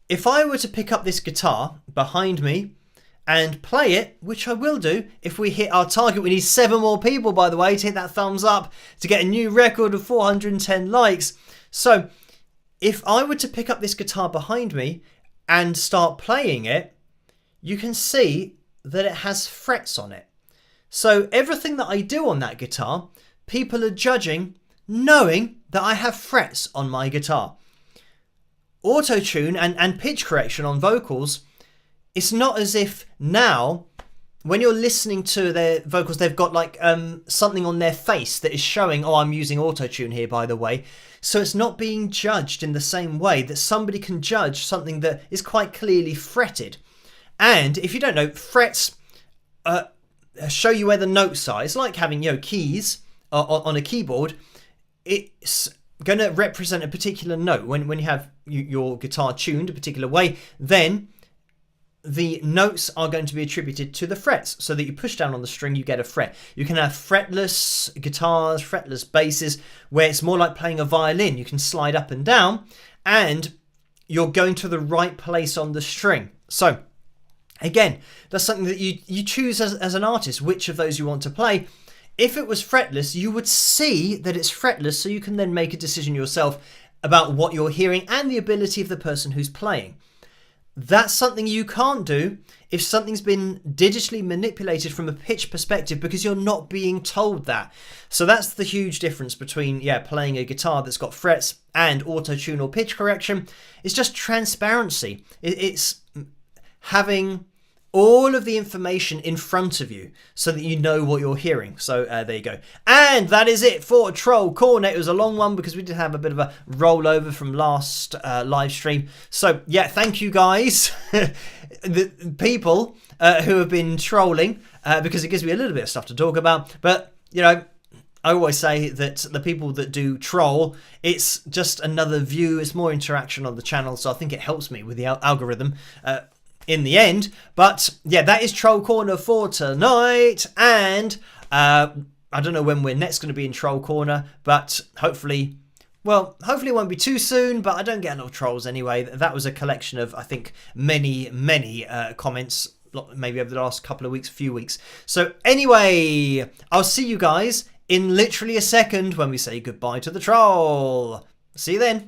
if I were to pick up this guitar behind me and play it, which I will do if we hit our target. We need 7 more people, by the way, to hit that thumbs up to get a new record of 410 likes. So if I were to pick up this guitar behind me and start playing it, you can see that it has frets on it. So everything that I do on that guitar, people are judging knowing that I have frets on my guitar. Auto-tune and pitch correction on vocals, it's not as if now, when you're listening to their vocals, they've got like something on their face that is showing, oh, I'm using auto-tune here, by the way. So it's not being judged in the same way that somebody can judge something that is quite clearly fretted. And if you don't know, frets show you where the notes are. It's like having, keys on a keyboard. It's going to represent a particular note. When you have your guitar tuned a particular way, then the notes are going to be attributed to the frets, so that you push down on the string, you get a fret. You can have fretless guitars, fretless basses, where it's more like playing a violin. You can slide up and down, and you're going to the right place on the string. So, again, that's something that you choose as an artist, which of those you want to play. If it was fretless, you would see that it's fretless, so you can then make a decision yourself about what you're hearing and the ability of the person who's playing. that's something you can't do if something's been digitally manipulated from a pitch perspective, because you're not being told that. So that's the huge difference between playing a guitar that's got frets and auto-tune or pitch correction. It's just transparency. It's having all of the information in front of you so that you know what you're hearing. So there you go. And that is it for Troll Corner. It was a long one because we did have a bit of a rollover from last live stream. So yeah, thank you guys, the people who have been trolling, because it gives me a little bit of stuff to talk about. But, you know, I always say that the people that do troll, it's just another view. It's more interaction on the channel. So I think it helps me with the algorithm in the end. But yeah, that is Troll Corner for tonight, and I don't know when we're next going to be in Troll Corner, but hopefully it won't be too soon. But I don't get a lot of trolls anyway. That was a collection of, I think, many comments, maybe over the last couple of weeks, few weeks. So anyway, I'll see you guys in literally a second when we say goodbye to the troll. See you then.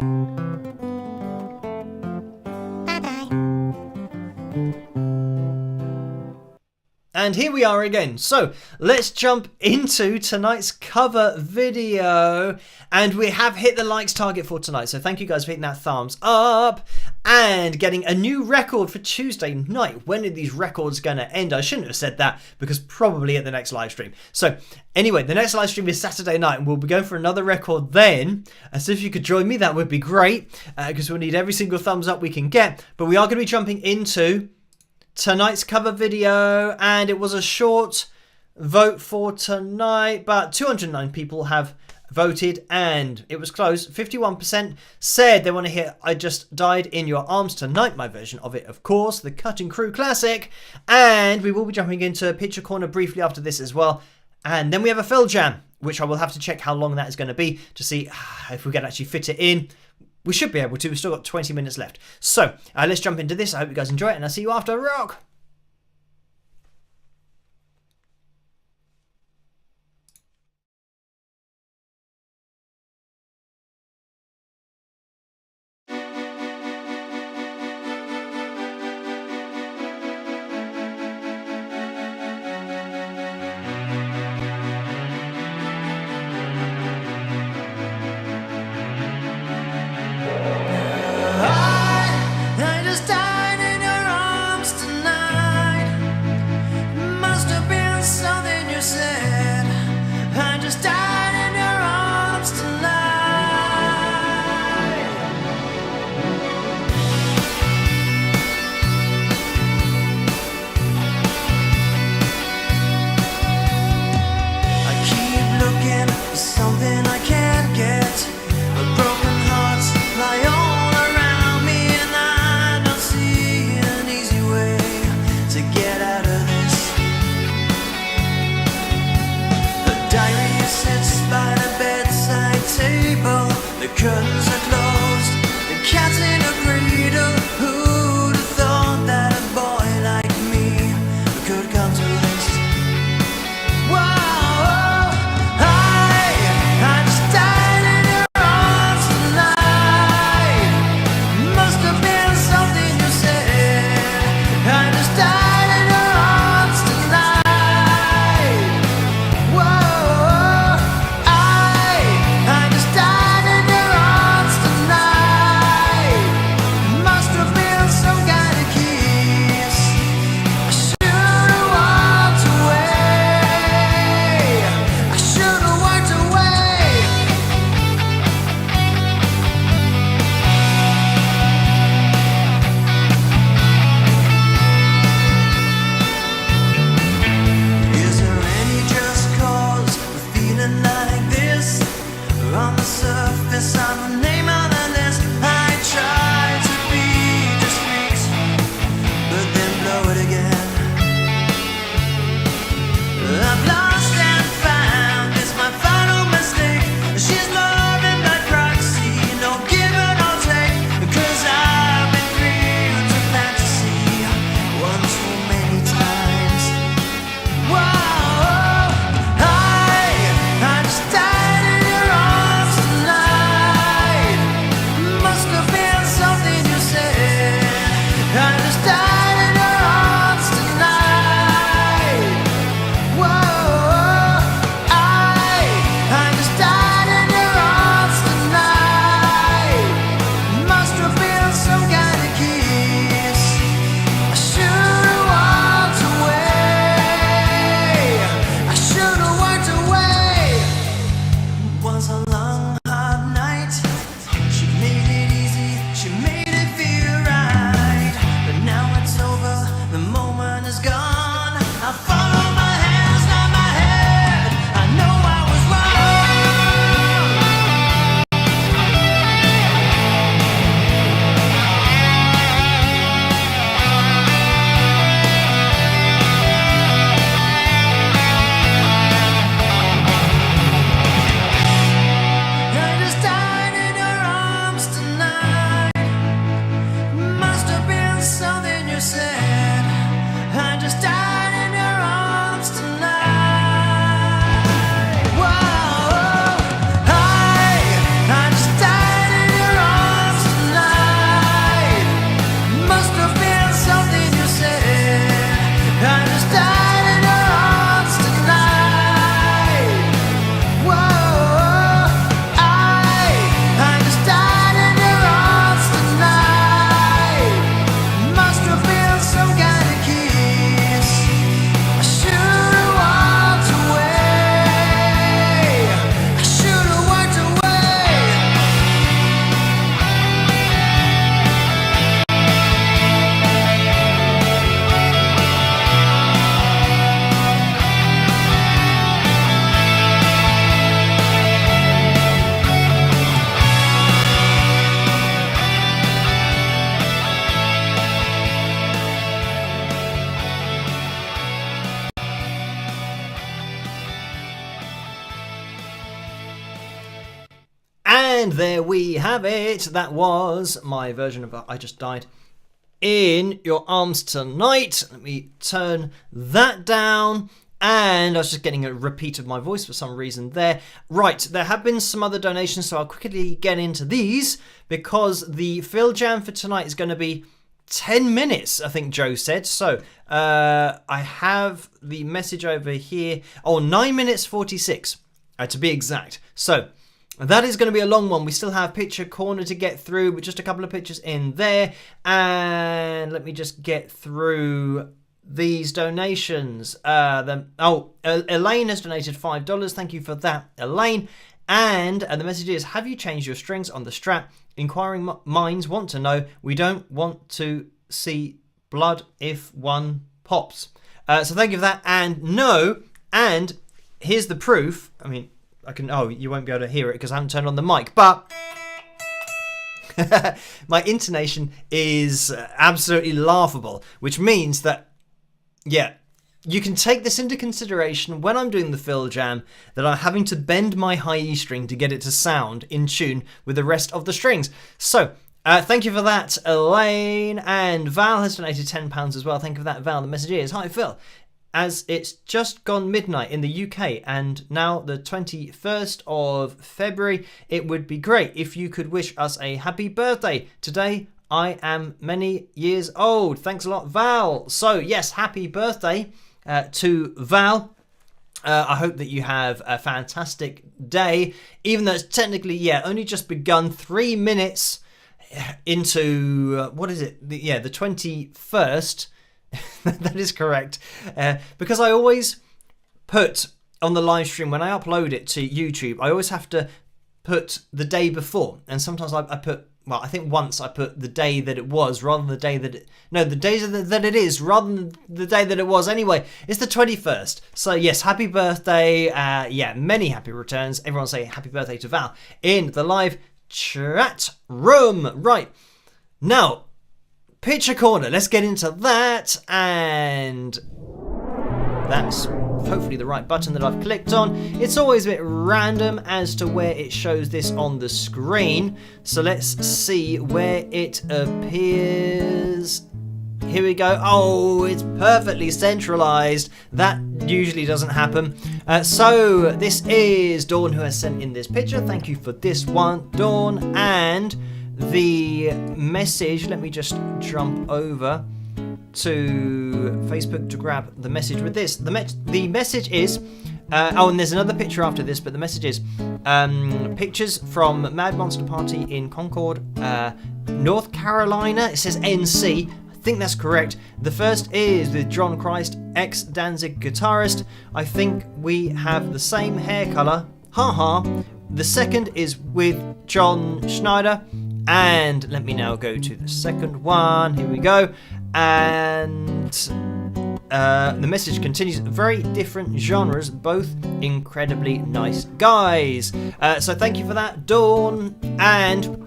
And here we are again. So let's jump into tonight's cover video. And we have hit the likes target for tonight. So thank you guys for hitting that thumbs up and getting a new record for Tuesday night. When are these records going to end? I shouldn't have said that, because probably at the next live stream. So anyway, the next live stream is Saturday night, and we'll be going for another record then. And so if you could join me, that would be great, because we'll need every single thumbs up we can get. But we are going to be jumping into tonight's cover video, and it was a short vote for tonight, but 209 people have voted, and it was close. 51% said they want to hear I Just Died in Your Arms Tonight, my version of it, of course, the Cutting Crew classic. And we will be jumping into Picture Corner briefly after this as well. And then we have a FilJam, which I will have to check how long that is going to be to see if we can actually fit it in. We should be able to. We've still got 20 minutes left. So let's jump into this. I hope you guys enjoy it, and I'll see you after. Rock! I just died in your arms tonight. And there we have it. That was my version of I Just Died in Your Arms Tonight. Let me turn that down. And I was just getting a repeat of my voice for some reason there. Right, there have been some other donations, so I'll quickly get into these because the FilJam for tonight is going to be 10 minutes, I think Joe said. So I have the message over here. 9 minutes 46 to be exact. So that is going to be a long one. We still have picture corner to get through, but just a couple of pictures in there. And let me just get through these donations. Elaine has donated $5. Thank you for that, Elaine. And the message is, have you changed your strings on the strap? Inquiring minds want to know. We don't want to see blood if one pops. So thank you for that. And no, and here's the proof. I mean, you won't be able to hear it because I haven't turned on the mic, but my intonation is absolutely laughable, which means that, yeah, you can take this into consideration when I'm doing the FilJam, that I'm having to bend my high E string to get it to sound in tune with the rest of the strings. So, thank you for that, Elaine. And Val has donated £10 as well. Thank you for that, Val. The message is, hi, Phil. As it's just gone midnight in the UK and now the 21st of February, it would be great if you could wish us a happy birthday. Today, I am many years old. Thanks a lot, Val. So, yes, happy birthday to Val. I hope that you have a fantastic day, even though it's technically, only just begun 3 minutes into, what is it? The 21st. That is correct. Because I always put on the live stream, when I upload it to YouTube, I always have to put the day before. And sometimes I put, well, I think once I put the day that it was rather than the day that it... No, the day that it is rather than the day that it was. Anyway, it's the 21st. So, yes, happy birthday. Many happy returns. Everyone say happy birthday to Val in the live chat room. Right. Now, Picture Corner. Let's get into that. And that's hopefully the right button that I've clicked on. It's always a bit random as to where it shows this on the screen. So let's see where it appears. Here we go. Oh, it's perfectly centralized. That usually doesn't happen. So this is Dawn who has sent in this picture. Thank you for this one, Dawn. And the message, let me just jump over to Facebook to grab the message with this. The message is, and there's another picture after this, but the message is pictures from Mad Monster Party in Concord, North Carolina. It says NC. I think that's correct. The first is with John Christ, ex-Danzig guitarist. I think we have the same hair colour. Haha. The second is with John Schneider. And let me now go to the second one. Here we go. And the message continues. Very different genres, both incredibly nice guys. So thank you for that, Dawn. And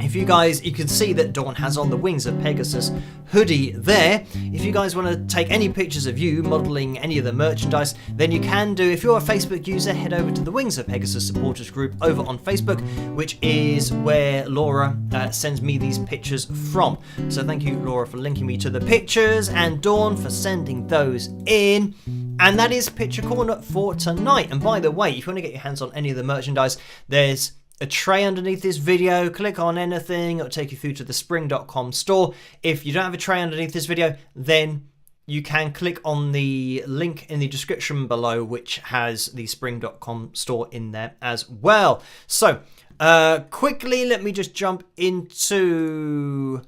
if you guys, you can see that Dawn has on the Wings of Pegasus hoodie there. If you guys want to take any pictures of you modelling any of the merchandise, then you can do. If you're a Facebook user, head over to the Wings of Pegasus supporters group over on Facebook, which is where Laura sends me these pictures from. So thank you, Laura, for linking me to the pictures, and Dawn for sending those in. And that is Picture Corner for tonight. And by the way, if you want to get your hands on any of the merchandise, there's a tray underneath this video. Click on anything, it'll take you through to the spring.com store. If you don't have a tray underneath this video, then you can click on the link in the description below, which has the spring.com store in there as well. So quickly, let me just jump into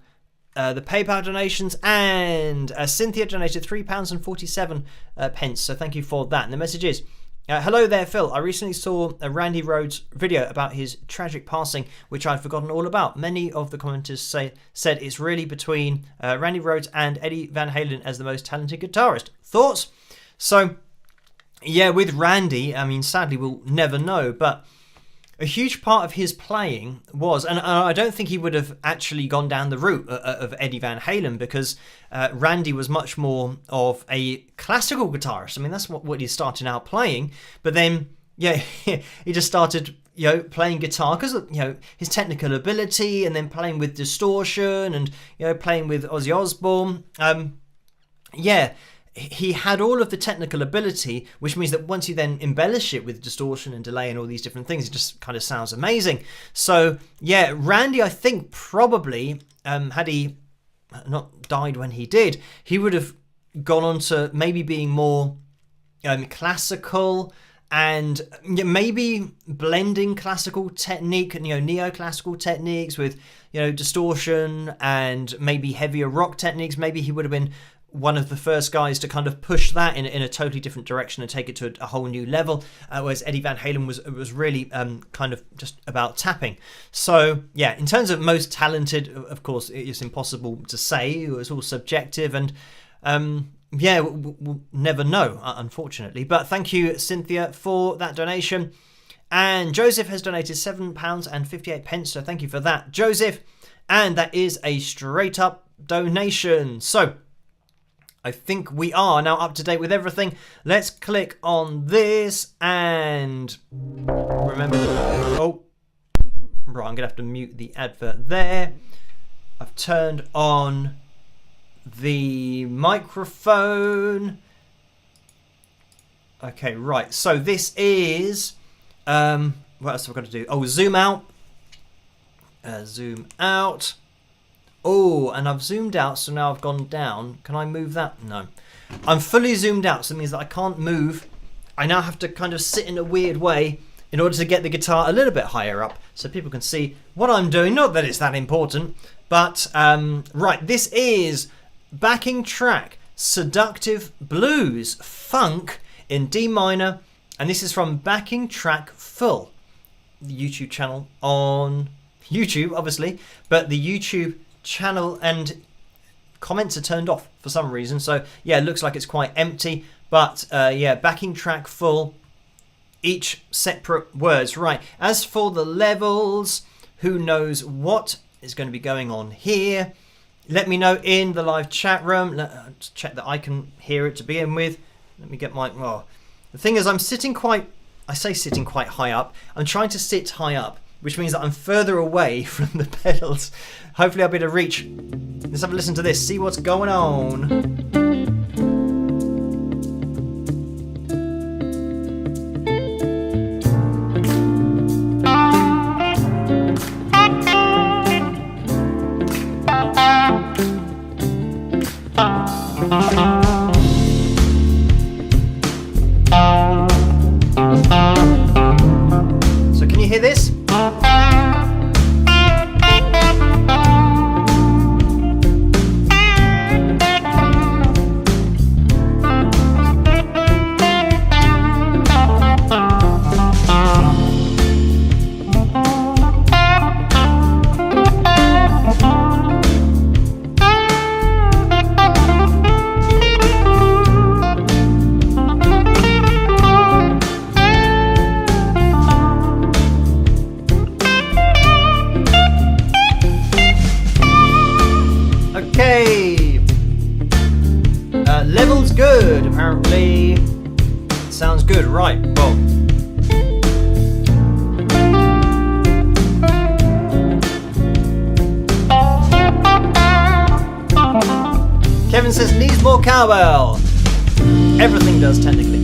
the PayPal donations. And Cynthia donated £3.47. So thank you for that. And the message is, hello there, Phil. I recently saw a Randy Rhoads video about his tragic passing, which I'd forgotten all about. Many of the commenters said it's really between Randy Rhoads and Eddie Van Halen as the most talented guitarist. Thoughts? So, yeah, with Randy, I mean, sadly, we'll never know, but a huge part of his playing was, and I don't think he would have actually gone down the route of Eddie Van Halen, because Randy was much more of a classical guitarist. I mean, that's what he started out playing. But then, yeah, he just started, playing guitar because his technical ability, and then playing with distortion, and playing with Ozzy Osbourne. He had all of the technical ability, which means that once you then embellish it with distortion and delay and all these different things, it just kind of sounds amazing. So yeah, Randy, I think probably had he not died when he did, he would have gone on to maybe being more classical, and maybe blending classical technique, neoclassical techniques with distortion, and maybe heavier rock techniques. Maybe he would have been one of the first guys to kind of push that in a totally different direction and take it to a whole new level, whereas Eddie Van Halen was really kind of just about tapping. So yeah, in terms of most talented, of course, it's impossible to say. It's all subjective, and we'll never know, unfortunately. But thank you, Cynthia, for that donation. And Joseph has donated £7.58, so thank you for that, Joseph. And that is a straight up donation. So I think we are now up to date with everything. Let's click on this and remember. Oh, right, I'm going to have to mute the advert there. I've turned on the microphone. Okay, right. So this is what else have I got to do? Oh, zoom out. Zoom out. Oh, and I've zoomed out, so now I've gone down. Can I move that? No. I'm fully zoomed out, so it means that I can't move. I now have to kind of sit in a weird way in order to get the guitar a little bit higher up so people can see what I'm doing. Not that it's that important, but right, this is backing track Seductive Blues Funk in D minor, and this is from Backing Track Full, the YouTube channel on YouTube, obviously, but the YouTube channel and comments are turned off for some reason, so yeah, it looks like it's quite empty, but Backing Track Full, each separate words. Right, as for the levels, who knows what is going to be going on here? Let me know in the live chat room. Let's check that I can hear it to begin with. Let me get my the thing is, I'm sitting quite high up. I'm trying to sit high up, which means that I'm further away from the pedals. Hopefully I'll be able to reach. Let's have a listen to this, see what's going on. So can you hear this? Level's good, apparently. Sounds good, right, well. Kevin says, needs more cowbell. Everything does, technically.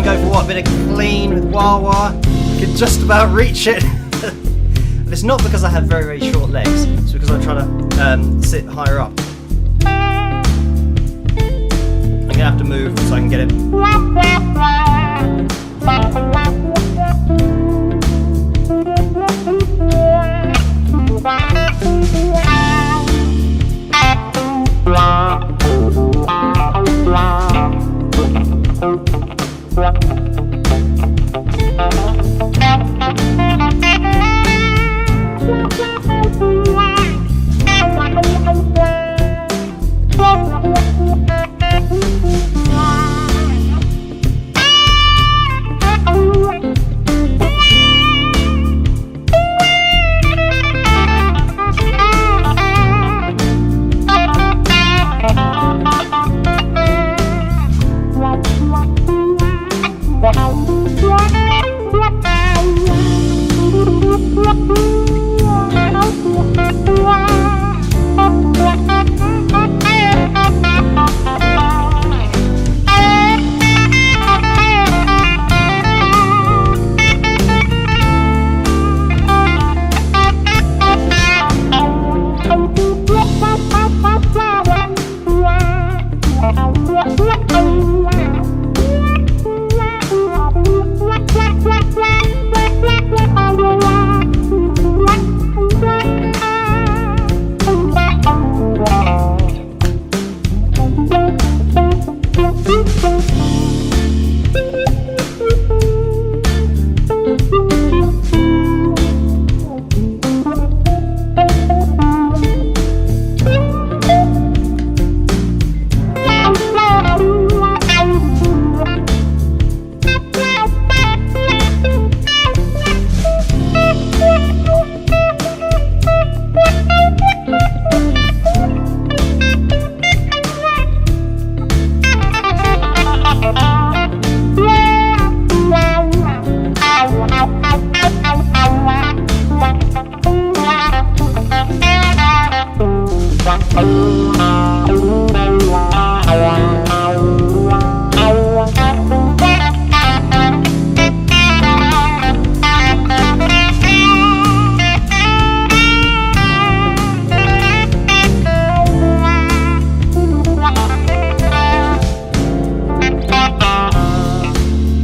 and go for what? A bit of clean with wah-wah. I can just about reach it. But it's not because I have very, very short legs. It's because I'm trying to sit higher up. I'm going to have to move so I can get it.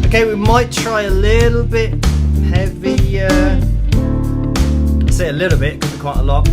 Okay, we might try a little bit heavier. I say a little bit, it could be quite a lot.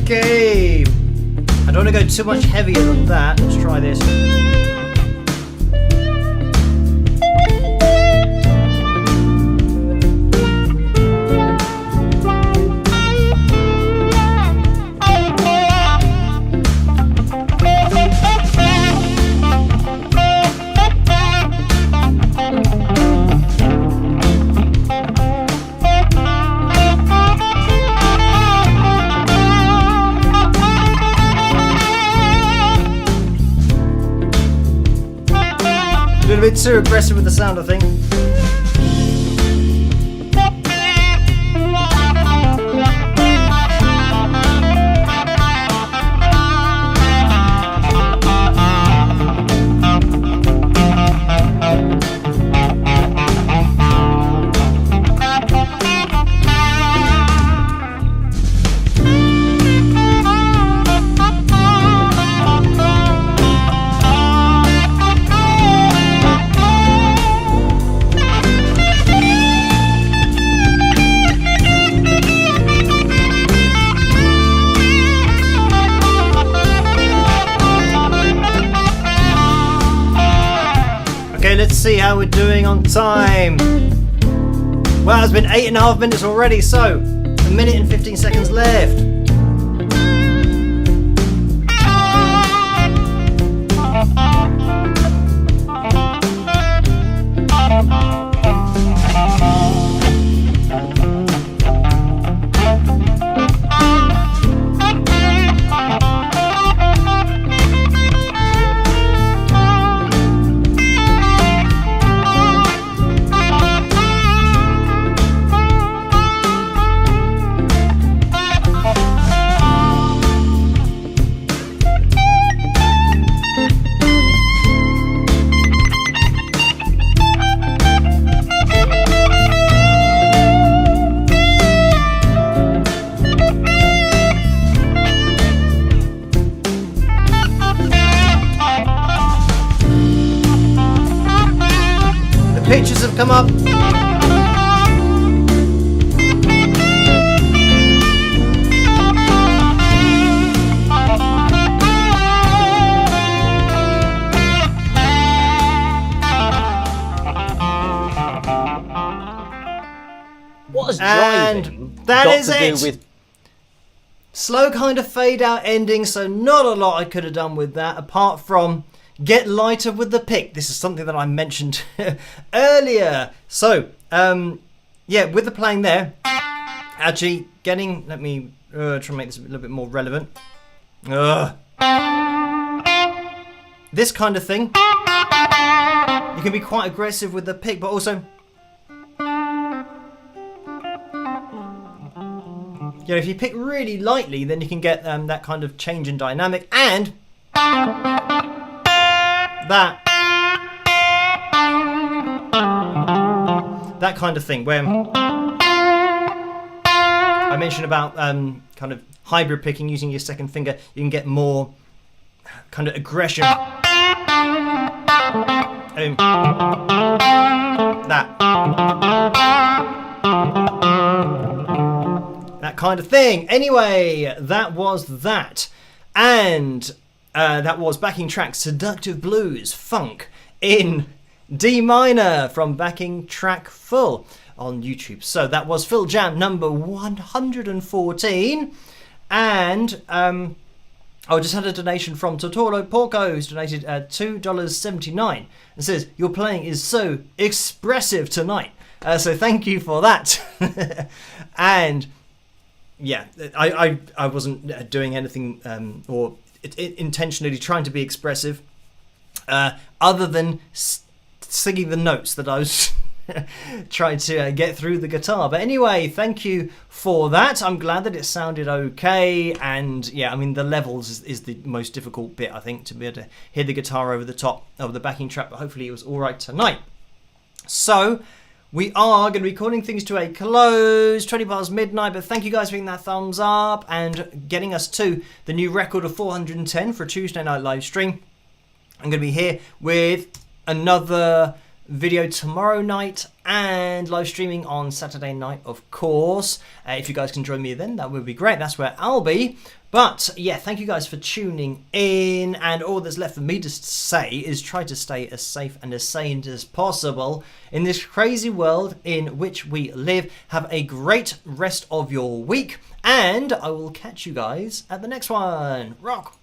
Okay, I don't want to go too much heavier than that. Let's try this. A little bit too aggressive with the sound, I think. see how we're doing on time. Well, it's been 8.5 minutes already, so 1 minute and 15 seconds left. Pictures have come up. What has driving And that got is to it. do with? Slow kind of fade out ending, so not a lot I could have done with that apart from get lighter with the pick. This is something that I mentioned earlier. So, yeah, with the playing there, actually getting, let me try and make this a little bit more relevant. This kind of thing. You can be quite aggressive with the pick, but also, you know, if you pick really lightly, then you can get that kind of change in dynamic and that kind of thing where I mentioned about kind of hybrid picking using your second finger, you can get more kind of aggression. That kind of thing. Anyway, that was that. And that was backing track Seductive Blues Funk in D minor from Backing Track Full on YouTube. So that was FilJam number 114. And I just had a donation from Totoro Porco, who's donated $2.79 and says, "Your playing is so expressive tonight." So thank you for that. And yeah, I wasn't doing anything or intentionally trying to be expressive other than singing the notes that I was trying to get through the guitar. But anyway, thank you for that. I'm glad that it sounded okay. And yeah, I mean, the levels is the most difficult bit, I think, to be able to hear the guitar over the top of the backing track. But hopefully it was all right tonight. So we are going to be calling things to a close, 20 past midnight, but thank you guys for hitting that thumbs up and getting us to the new record of 410 for a Tuesday night live stream. I'm going to be here with another video tomorrow night and live streaming on Saturday night, of course. If you guys can join me then, that would be great. That's where I'll be. But yeah, thank you guys for tuning in, and all that's left for me to say is try to stay as safe and as sane as possible in this crazy world in which we live. Have a great rest of your week, and I will catch you guys at the next one. Rock!